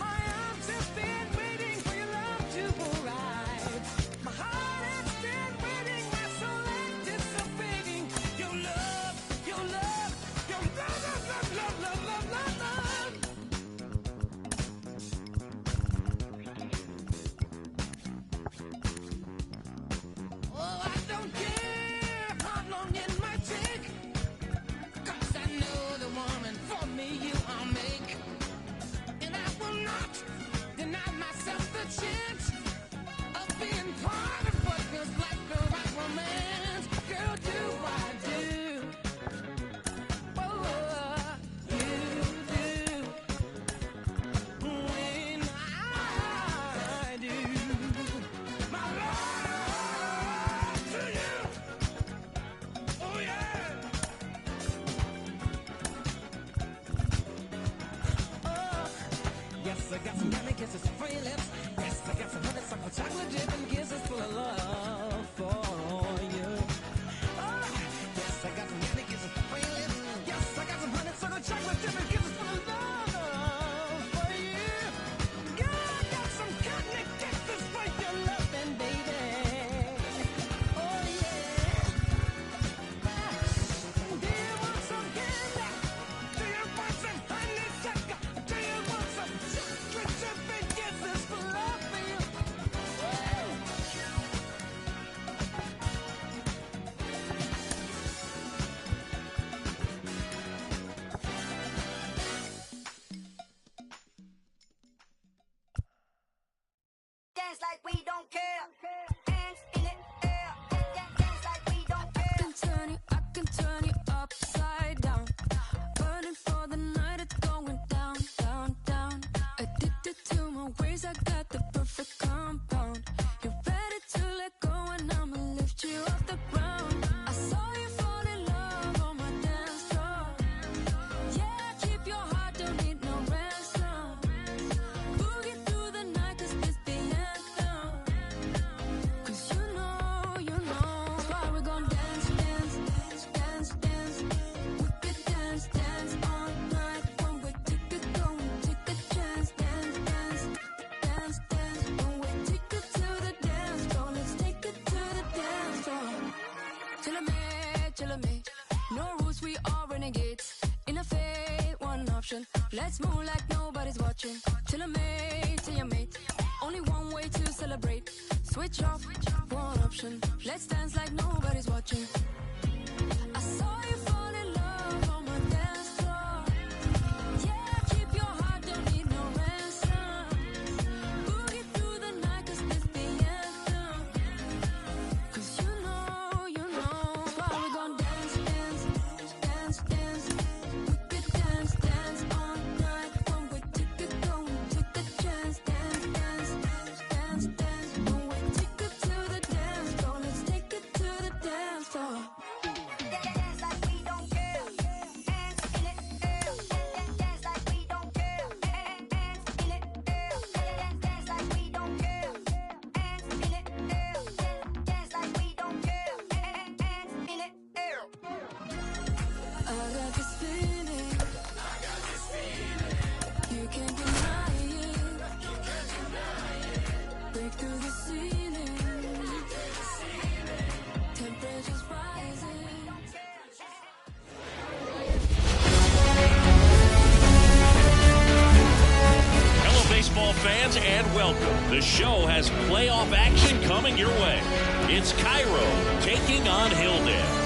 My arms have been waiting for your love to arrive. My heart has been waiting, my soul anticipating your love, your love, your love, love, love, love, love, love, love. Oh, I don't care how long it might take, 'cause I know the woman for me you I'll make. And I will not deny myself the chance of being part of what feels like a right romance. Girl, do I do? Oh, you do. When I do. My love to you. Oh, yeah. Oh, yes, I got some yummy kisses for your lips. Yes, I got some honeysuckle chocolate dip and kisses full of love for you. Oh, yes, I got some yummy kisses for your lips. Yes, I got some honeysuckle chocolate dip and kisses full of love for you. Yeah, I got some candy kisses for your loving, baby. Oh, yeah. Do you want some candy? Do you want some honeysuckle? Do you want some chocolate chip and kisses for love for you? Woo! Dance like we don't care. Hands in the air. Dance like we don't care. I can turn you upside down. Burning for the night, it's going down, down, down. Addicted to my ways, I got the perfect compound. You're ready to let go and I'ma lift you off the ground. I saw you fall in love on my dance floor. Yeah, keep your heart, don't need no ransom. Boogie through the night, 'cause this the anthem. 'Cause you know, why we gon' dance, dance, dance, dance, dance. We could dance, dance all night. When we take it, go and take a chance. Dance, dance, dance, dance. When we take it to the dance floor, let's take it to the dance floor. Chill me, no rules, we are renegades. In a fade, one option. Let's move like nobody's watching. Till your mate. Only one way to celebrate. Switch off, one option. Let's dance like nobody's watching. I saw you fall in love on my dance floor. Yeah, keep your heart, don't need no ransom. Boogie through the night, 'cause this the anthem. 'Cause you know, why we gon' dance, dance, dance, dance. We could dance, dance all night. When we take it, go and take a chance. Dance, dance, dance, dance. When we take it to the dance floor, let's take it to the dance floor. Dance like we don't care. Hands in the air. Dance like we don't care. Hands in the air. Dance like we don't care. Hands in the air. Dance like we don't care. Hands in the air. I got this feeling. You can't deny it. Break through the ceiling. Temperature's rising. Hello, baseball fans, and welcome. The show has playoff action coming your way. It's Cairo taking on Hildale.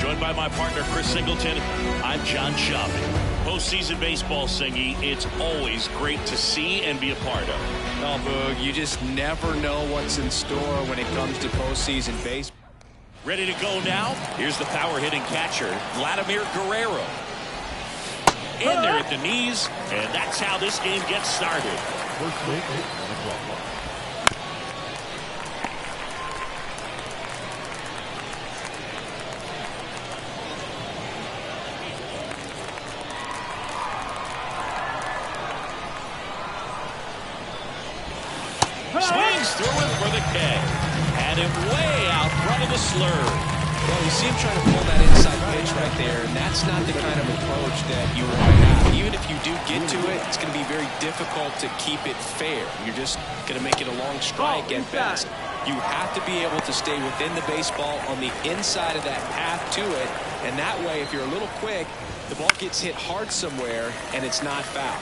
Joined by my partner, Chris Singleton, I'm John Schaffner. Postseason baseball, Singy, it's always great to see and be a part of. Oh, Boog, you just never know what's in store when it comes to postseason baseball. Ready to go now? Here's the power-hitting catcher, Vladimir Guerrero. In there at the knees, and that's how this game gets started. First pitch on the clock. Swings through it for the K. Had him way out front of the slurve. Well, you see him trying to pull that inside pitch right there, and that's not the kind of approach that you want to have. Even if you do get to it, it's going to be very difficult to keep it fair. You're just going to make it a long strike at best. You have to be able to stay within the baseball on the inside of that path to it, and that way, if you're a little quick, the ball gets hit hard somewhere, and it's not foul.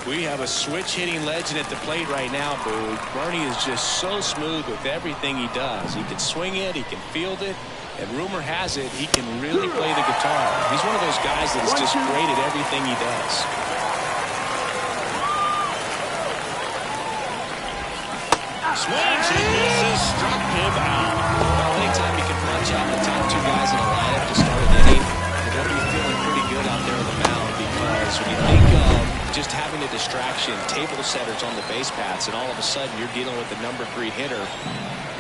We have a switch-hitting legend at the plate right now, Boo. Bernie is just so smooth with everything he does. He can swing it, he can field it, and rumor has it he can really play the guitar. He's one of those guys that is just great at everything he does. Swings and misses, struck him out. Well, anytime you can punch out the top two guys in a lineup to start an inning, you're going to be feeling pretty good out there on the mound, because when you think of just having a distraction, table setters on the base paths, and all of a sudden you're dealing with the number 3 hitter,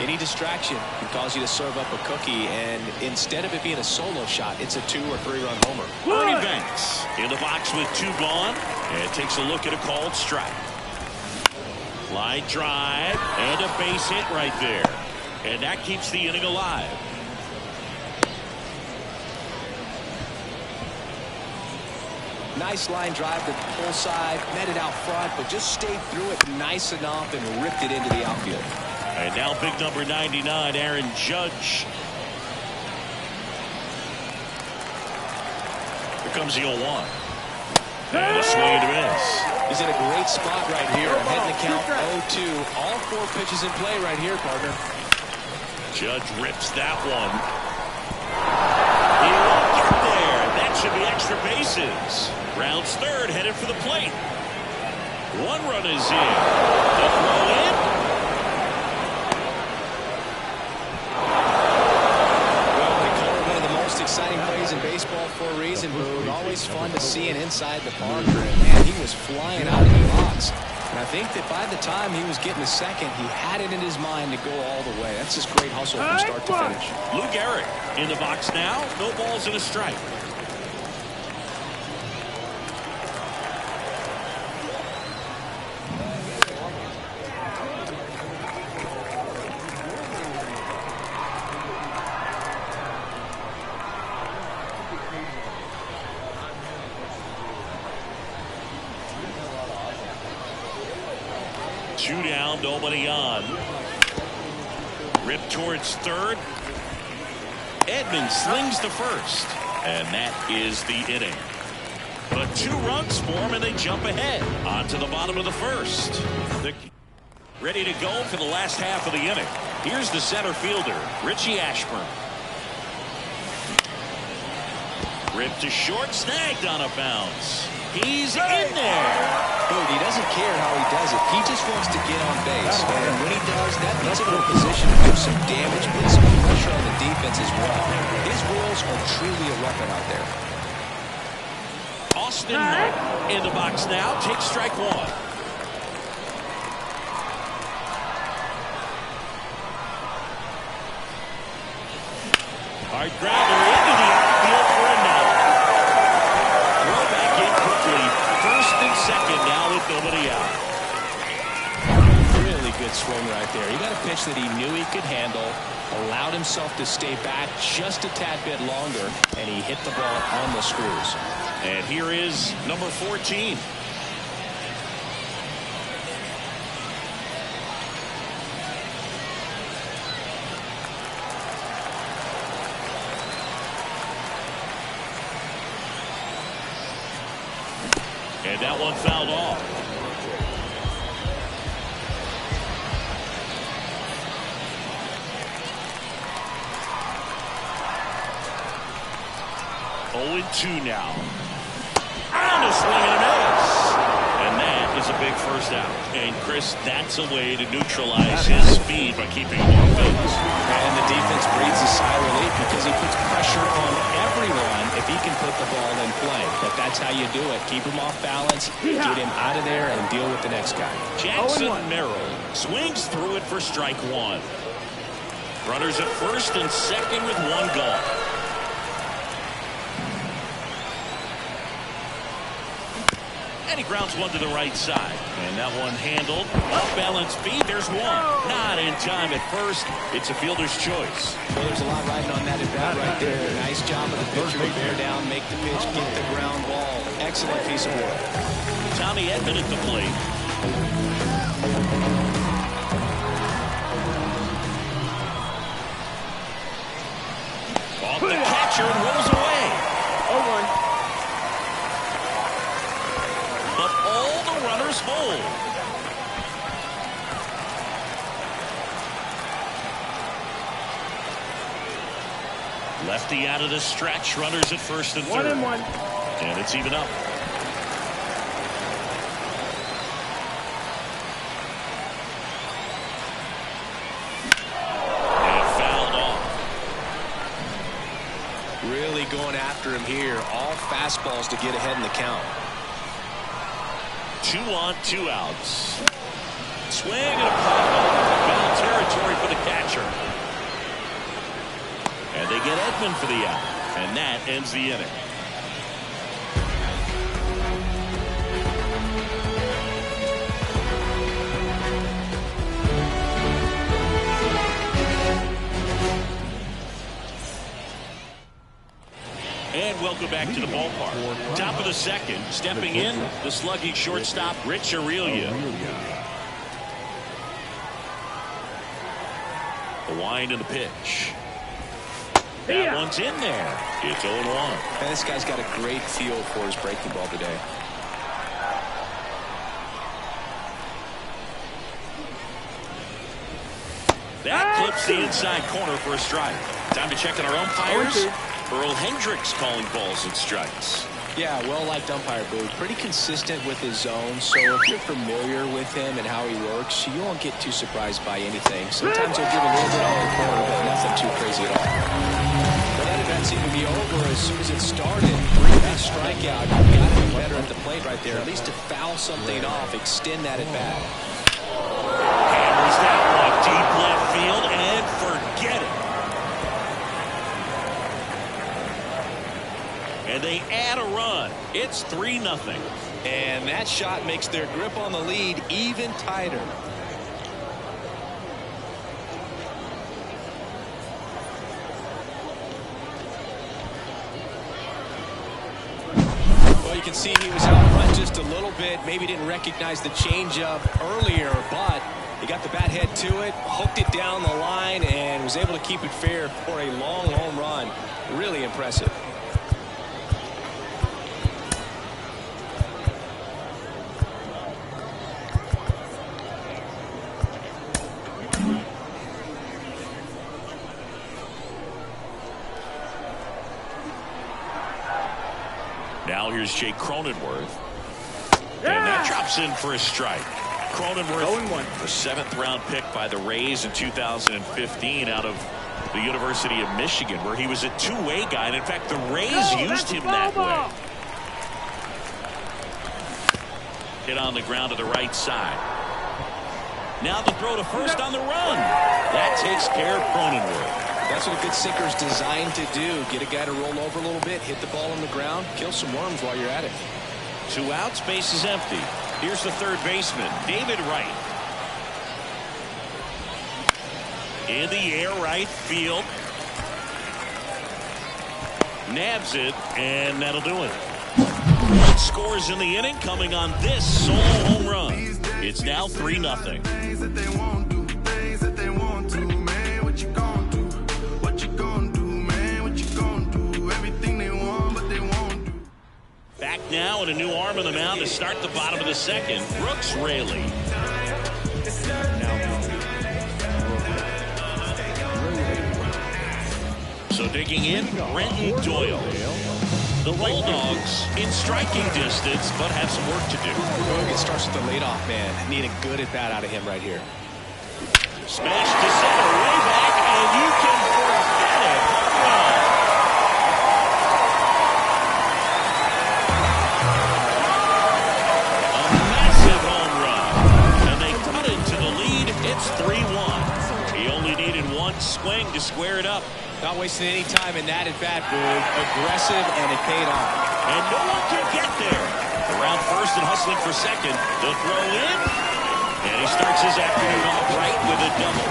any distraction can cause you to serve up a cookie, and instead of it being a solo shot, it's a 2 or 3 run homer. Ernie Banks in the box with 2 gone, and takes a look at a called strike. Line drive and a base hit right there, and that keeps the inning alive. Nice line drive to the pull side, met it out front, but just stayed through it nice enough and ripped it into the outfield. And now big number 99, Aaron Judge. Here comes the 0-1. And a swing and a miss. He's in a great spot right here. Heading the count 0-2. All 4 pitches in play right here, partner. Judge rips that one. He won't get there. That should be extra bases. Rounds third, headed for the plate. 1 run is in. The throw in. Exciting plays in baseball for a reason, Boone. Always fun to see it inside the park. Man, he was flying out of the box. And I think that by the time he was getting a second, he had it in his mind to go all the way. That's just great hustle from start to finish. Lou Gehrig in the box now. No balls and a strike. Two down, nobody on. Rip towards third. Edman slings to first. And that is the inning. But 2 runs form and they jump ahead. On to the bottom of the first. Ready to go for the last half of the inning. Here's the center fielder, Richie Ashburn. Ripped to short, snagged on a bounce. He's in there. Dude, he doesn't care how he does it. He just wants to get on base. And when he does, that puts him in a position to do some damage, put some pressure on the defense as well. His wheels are truly a weapon out there. Austin Martin in the box now. Takes strike 1. Hard grounder into the outfield for a knock. Throw back in quickly. First and second now with nobody out. Really good swing right there. He got a pitch that he knew he could handle, allowed himself to stay back just a tad bit longer, and he hit the ball on the screws. And here is number 14. And that one fouled off. Oh, 2 now. And a swing and a miss. And that is a big first out. And Chris, that's a way to neutralize his speed by keeping him off base. And the defense breathes a sigh of relief because he puts pressure on everyone if he can put the ball in play. But that's how you do it. Keep him off balance, get him out of there, and deal with the next guy. Jackson Merrill swings through it for strike 1. Runners at first and second with 1 gone. And he grounds one to the right side. And that one handled. Up balance feed. There's one. Not in time at first. It's a fielder's choice. Well, there's a lot riding on that at bat right there. Nice job of the pitcher to bear down, make the pitch, get the ground ball. Excellent piece of work. Tommy Edman at the plate. Off the catcher and rolls away. 0-1. But all the runners hold. Lefty out of the stretch. Runners at first and third. 1-1. And it's even up. And fouled off. Really going after him here. All fastballs to get ahead in the count. 2 on, 2 outs. Swing and a pop. Foul territory for the catcher. And they get Edman for the out. And that ends the inning. And welcome back to the ballpark. Top of the second, stepping in, the slugging shortstop, Rich Aurilia. The wind and the pitch. That one's in there. It's 0-1. Man, this guy's got a great feel for his breaking ball today. That clips the inside corner for a strike. Time to check on our umpires. Earl Hendricks calling balls and strikes. Yeah, well-liked umpire, Boog. Pretty consistent with his zone, so if you're familiar with him and how he works, you won't get too surprised by anything. Sometimes he'll give a little bit on the corner, but nothing too crazy at all. But that event seemed to be over as soon as it started. That strikeout, you got to be better at the plate right there, at least to foul something off, extend that at bat. Hammers that one deep left field and forget it. And they add a run. It's 3-0. And that shot makes their grip on the lead even tighter. Well, you can see he was out front just a little bit. Maybe didn't recognize the changeup earlier, but he got the bat head to it, hooked it down the line, and was able to keep it fair for a long home run. Really impressive. Now here's Jake Cronenworth. And that drops in for a strike. Cronenworth, a 7th-round pick by the Rays in 2015 out of the University of Michigan, where he was a two-way guy. And in fact, the Rays used him that way. Hit on the ground to the right side. Now the throw to first on the run. That takes care of Cronenworth. That's what a good sinker is designed to do. Get a guy to roll over a little bit, hit the ball on the ground, kill some worms while you're at it. 2 outs, base is empty. Here's the third baseman, David Wright. In the air, right field. Nabs it, and that'll do it. One scores in the inning, coming on this solo home run. It's now 3-0. Back now and a new arm on the mound to start the bottom of the second. Brooks Raley. So digging in, Brenton Doyle. The Bulldogs in striking distance, but have some work to do. It starts with the leadoff man. Need a good at bat out of him right here. Smash to center, way back, and you can forget it. A massive home run, and they cut it to the lead. It's 3-1. He only needed one swing to square it up. Not wasting any time in that at bat, Boog. Aggressive, and it paid off. And no one can get there. Around first and hustling for second. The throw in. And he starts his afternoon off right with a double.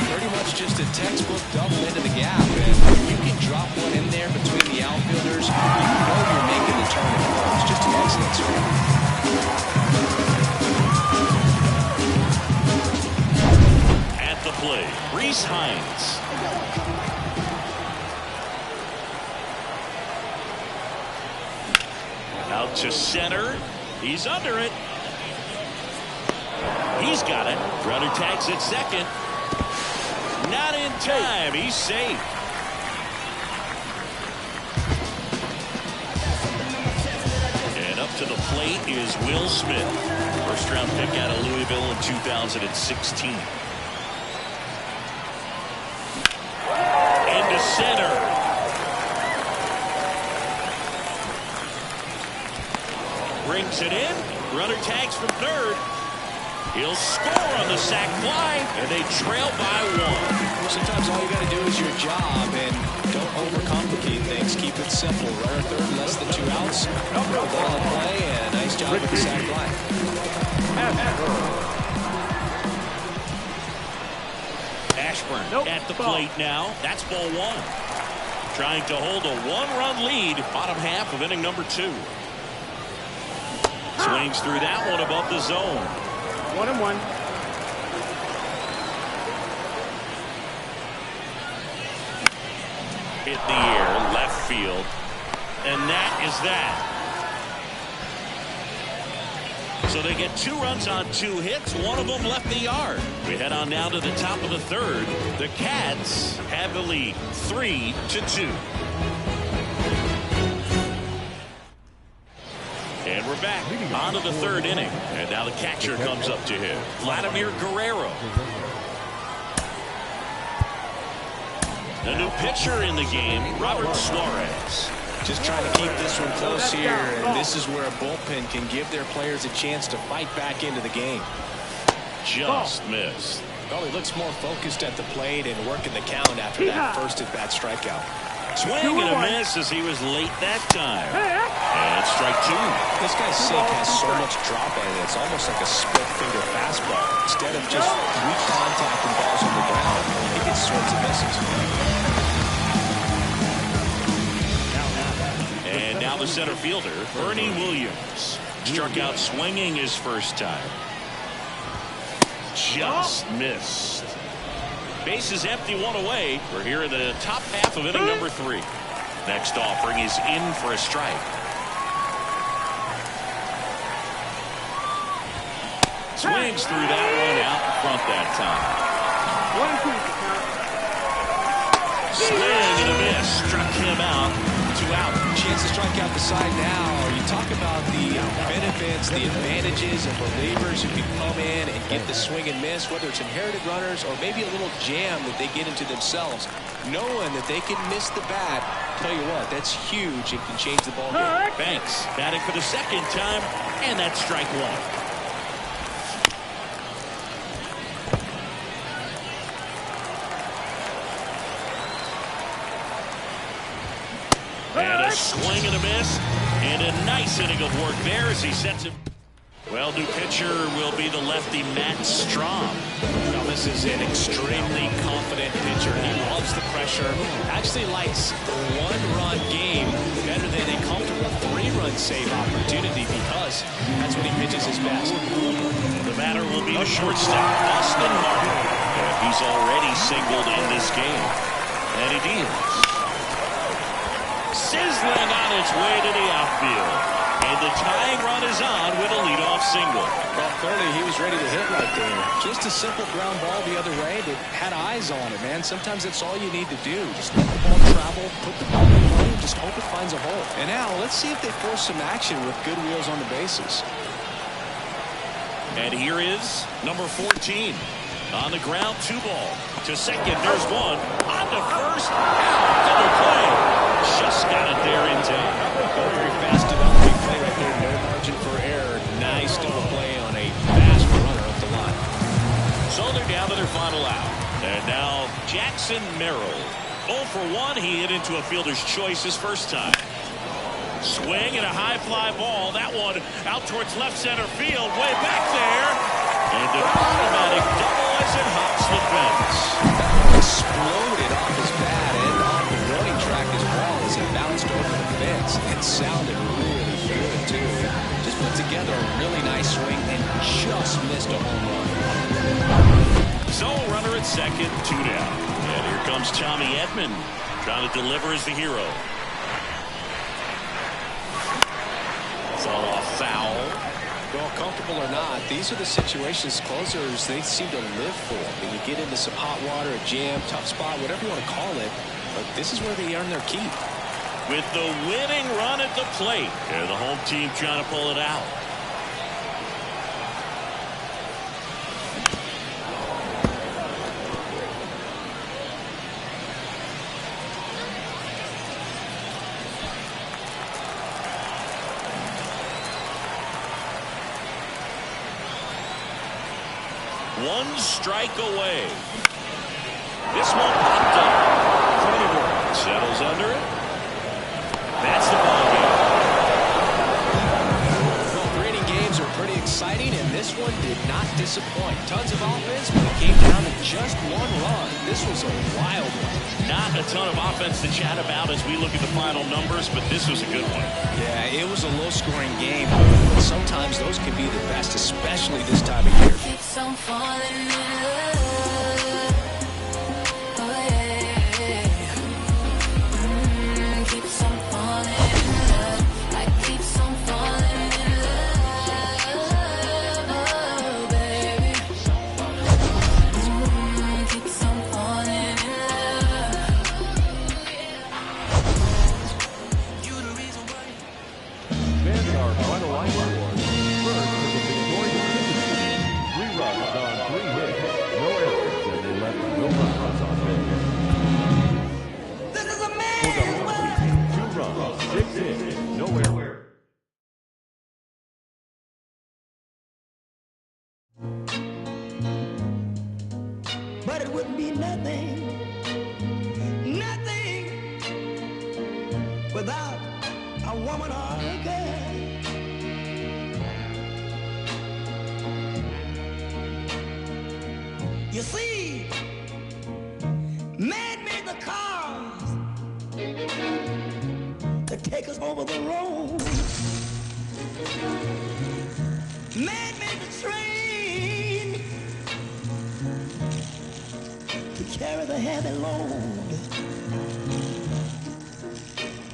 Pretty much just a textbook double into the gap. And if you can drop one in there between the outfielders, you know you're making the turn at first. Just an excellent swing. At the plate, Reese Hines. Out to center. He's under it. He's got it. Runner tags at second. Not in time. He's safe. And up to the plate is Will Smith. First round pick out of Louisville in 2016. Into center. Brings it in. Runner tags from third. He'll score on the sac fly, and they trail by one. Sometimes all you got to do is your job, and don't overcomplicate things. Keep it simple. Runner third, less than 2 outs. Ball in play, and a nice job with the sac fly. Ashburn at the plate now. That's ball one. Trying to hold a one-run lead, bottom half of inning number 2. Swings through that one above the zone. 1-1. Hit the air, left field. And that is that. So they get 2 runs on 2 hits. One of them left the yard. We head on now to the top of the third. The Cats have the lead 3-2. And we're back on to the third inning. And now the catcher comes up to him. Vladimir Guerrero. The new pitcher in the game, Robert Suarez. Just trying to keep this one close here, and this is where a bullpen can give their players a chance to fight back into the game. Just missed. Well, he looks more focused at the plate and working the count after that first at-bat strikeout. Swing and a miss as he was late that time. And strike 2. This guy's sink has so much drop in it. It's almost like a split-finger fastball. Instead of just weak contact and balls on the ground, he gets swings and misses. And now the center fielder, Bernie Williams. Struck out swinging his first time. Just missed. Base is empty, 1 away. We're here in the top half of inning number 3. Next offering is in for a strike. Swings through that one out in front that time. 1-2. Swing and a miss. Struck him out. 2 out. Chance to strike out the side now. You talk about the benefits, the advantages of relievers who can come in and get the swing and miss, whether it's inherited runners or maybe a little jam that they get into themselves. Knowing that they can miss the bat, tell you what, that's huge and can change the ball game. Banks batting for the second time, and that's strike 1. And a swing and a miss, and a nice inning of work there as he sets it. Well, new pitcher will be the lefty Matt Strahm. Now, this is an extremely confident pitcher. He loves the pressure. Actually likes the 1-run game better than a comfortable 3-run save opportunity because that's when he pitches his best. The batter will be the shortstop, Austin Martin. He's already singled in this game. And he deals. Sizzling on its way to the outfield. And the tying run is on with a leadoff single. Well, clearly he was ready to hit right there. Just a simple ground ball the other way that had eyes on it, man. Sometimes that's all you need to do. Just let the ball travel, put the ball in play, just hope it finds a hole. And now, let's see if they force some action with good wheels on the bases. And here is number 14. On the ground, 2 ball. To second, there's 1. On to first. Out. Double play. Just got it there in time. Very fast developing play right there. No margin for error. Nice double play on a fast runner up the line. So they're down to their final out. And now Jackson Merrill. 0 for 1. He hit into a fielder's choice his first time. Swing and a high fly ball. That one out towards left center field. Way back there. And an automatic double as it hops the fence. Exploded off his bat and off the running track as well as it bounced over the fence. It sounded really good, too. Just put together a really nice swing and just missed a home run. So runner at second, 2 down. And here comes Tommy Edman trying to deliver as the hero. Fall off foul. Well, comfortable or not, these are the situations closers they seem to live for. When you get into some hot water, a jam, tough spot, whatever you want to call it, but this is where they earn their keep. With the winning run at the plate, and the home team trying to pull it out. One strike away. This one popped up. Cronenworth settles under it. That's the ball game. Well, 3 inning games are pretty exciting, and this one did not disappoint. Tons of offense, but it came down to just 1 run. This was a wild one. Not a ton of offense to chat about as we look at the final numbers, but this was a good one. Yeah, it was a low-scoring game, but sometimes those can be the best, especially this time of year. Keeps on falling in love. Oh yeah. Keeps on falling in love. I keeps on falling in love. Oh baby. Keeps on falling in love. Fans our final line score. First for the victorious Disney team. 3 runs on 3 hits, no errors, and they left no runs on base. This is a For man. the home team, 2 runs, 6 hits, no errors. But it wouldn't be nothing, nothing without a woman or a girl. You see, man made the cars to take us over the road. Man made the train to carry the heavy load.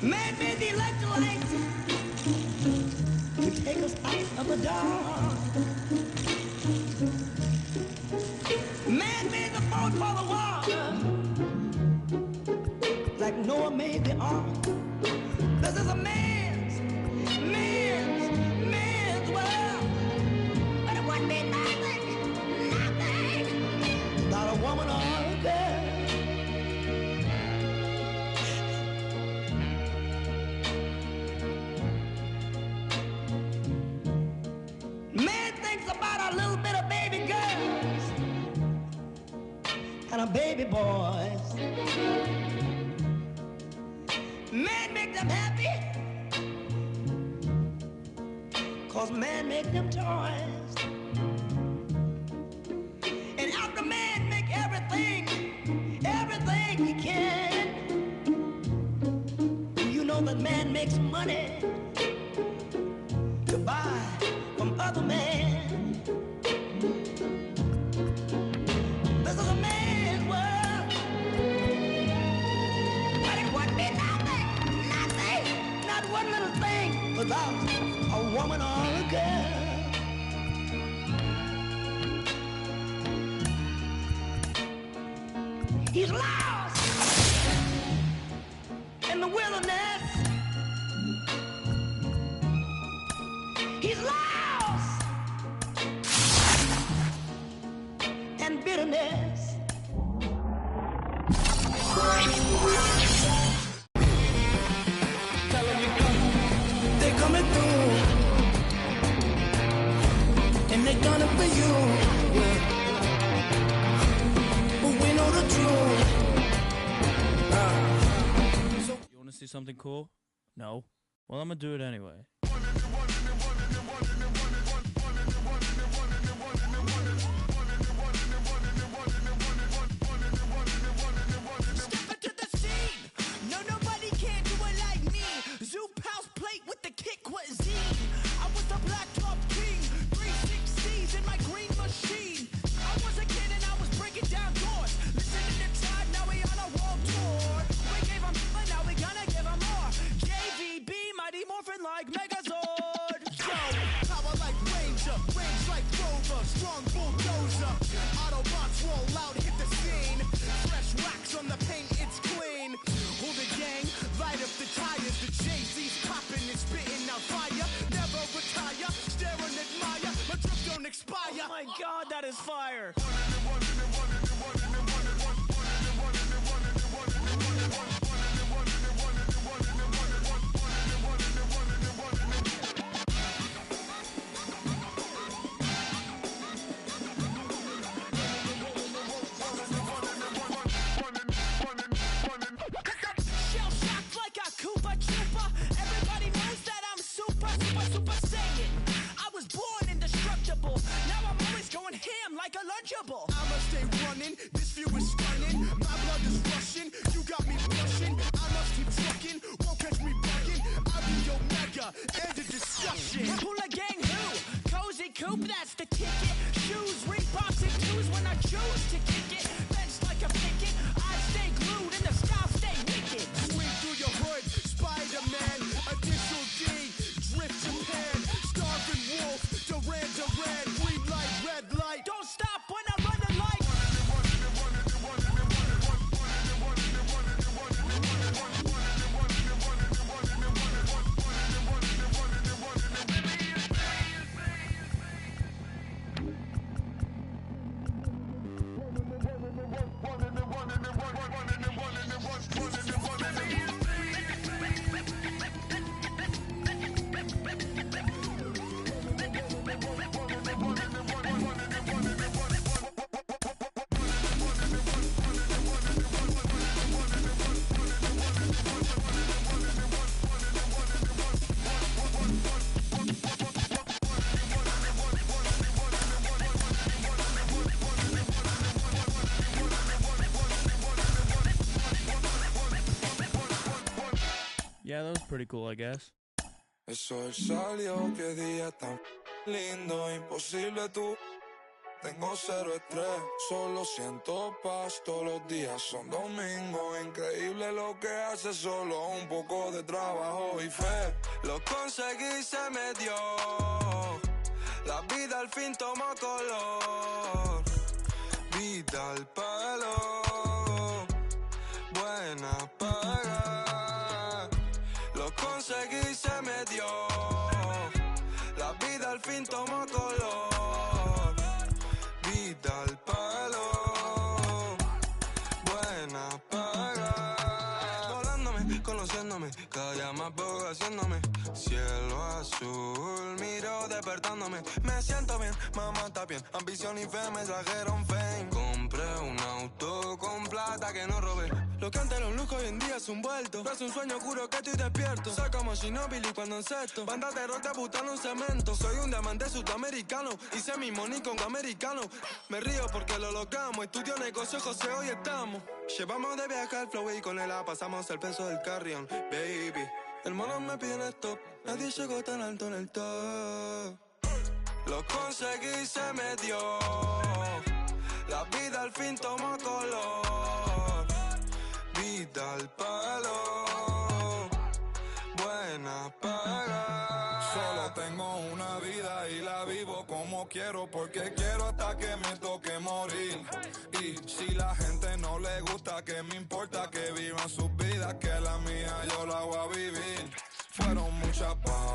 Man made the electric light to take us out of the dark. Man made the boat for the water, like Noah made the ark. This is a man's world. But it wouldn't be nothing without a woman or a girl. Man thinks about a little bit of baby girls and a baby boys. Man make them happy, 'cause man make them toys. And after man make everything he can, you know that man makes money to buy from other men. This is a man's world, but it wouldn't be nothing, not one little thing without a woman or a girl. He's lost in the wilderness. He's lost in bitterness. They're coming through, and they're gonna for you. But we know the truth. You want to see something cool? No. Well, I'm gonna do it anyway. Step into the scene. No, nobody can do it like me. Zoop house plate with the kick cuisine. I was the black top king. 360s in my green machine. I was a kid and I was breaking down doors. Listening to Todd, now we on a world tour. We gave him, but now we gonna give him more. JVB, Mighty Morphin like Megazord. Yo, power like Ranger, range like Rover, strong bulldozer. Autobots roll out, hit the scene. Fresh wax on the paint, it's clean. Who the gang? Light up the tires. The Jay-Z's popping and spitting out fire. Never retire, stare and admire. My drip don't expire. Oh my God, that is fire. Shell shocked like a Koopa Troopa. Everybody knows that I'm super saiyan. I was born indestructible. Now I'm always going ham like a Lunchable. I'ma stay running. This view is stunning. My blood is rushing. You got me blushing. I must keep trucking. Won't catch me bugging. I'll be Omega. End of discussion. Hula gang who? Cozy Coop, that's the ticket. Shoes, Reeboks and twos when I choose to kick it. Bench like a picket. I stay glued and the style stay wicked. Swing through your hood, Spider-Man. Initial D, Drift Japan. Starving Wolf, Duran, green light, red light. Don't stop when I run the light. Yeah, that was pretty cool, I guess. El sol salió, qué día tan lindo, imposible tú. Tengo cero estrés, solo siento paz. Todos los días son domingo. Increíble lo que hace, solo un poco de trabajo y fe. Lo conseguí, se me dio. La vida al fin tomó color. Vida al palo, buena paga. Lo conseguí, se me dio. La vida al fin tomó color. Vida al palo, buena paga. Volándome, conociéndome, cada día más poco haciéndome. Cielo azul, miro despertándome. Me siento bien, mamá está bien. Ambición y fe me trajeron fame. Compré un auto con plata que no robé. Lo que antes era un lujo hoy en día es un vuelto. No es un sueño oscuro que estoy despierto. Soy como Ginóbili cuando encesto. Banda de rock debutando en cemento. Soy un diamante sudamericano. Hice mi money con americano. Me río porque lo logramos. Estudio negocio, José, hoy estamos. Llevamos de viaje al flow y con él pasamos el peso del carrión. Baby, el mono me pide en stop. Nadie llegó tan alto en el top. Lo conseguí, se me dio. La vida al fin tomó color. Vida al palo, buena paga. Solo tengo una vida y la vivo como quiero, porque quiero hasta que me toque morir. Y si la gente no le gusta, que me importa que vivan sus vidas, que la mía yo la voy a vivir. Fueron muchas bajas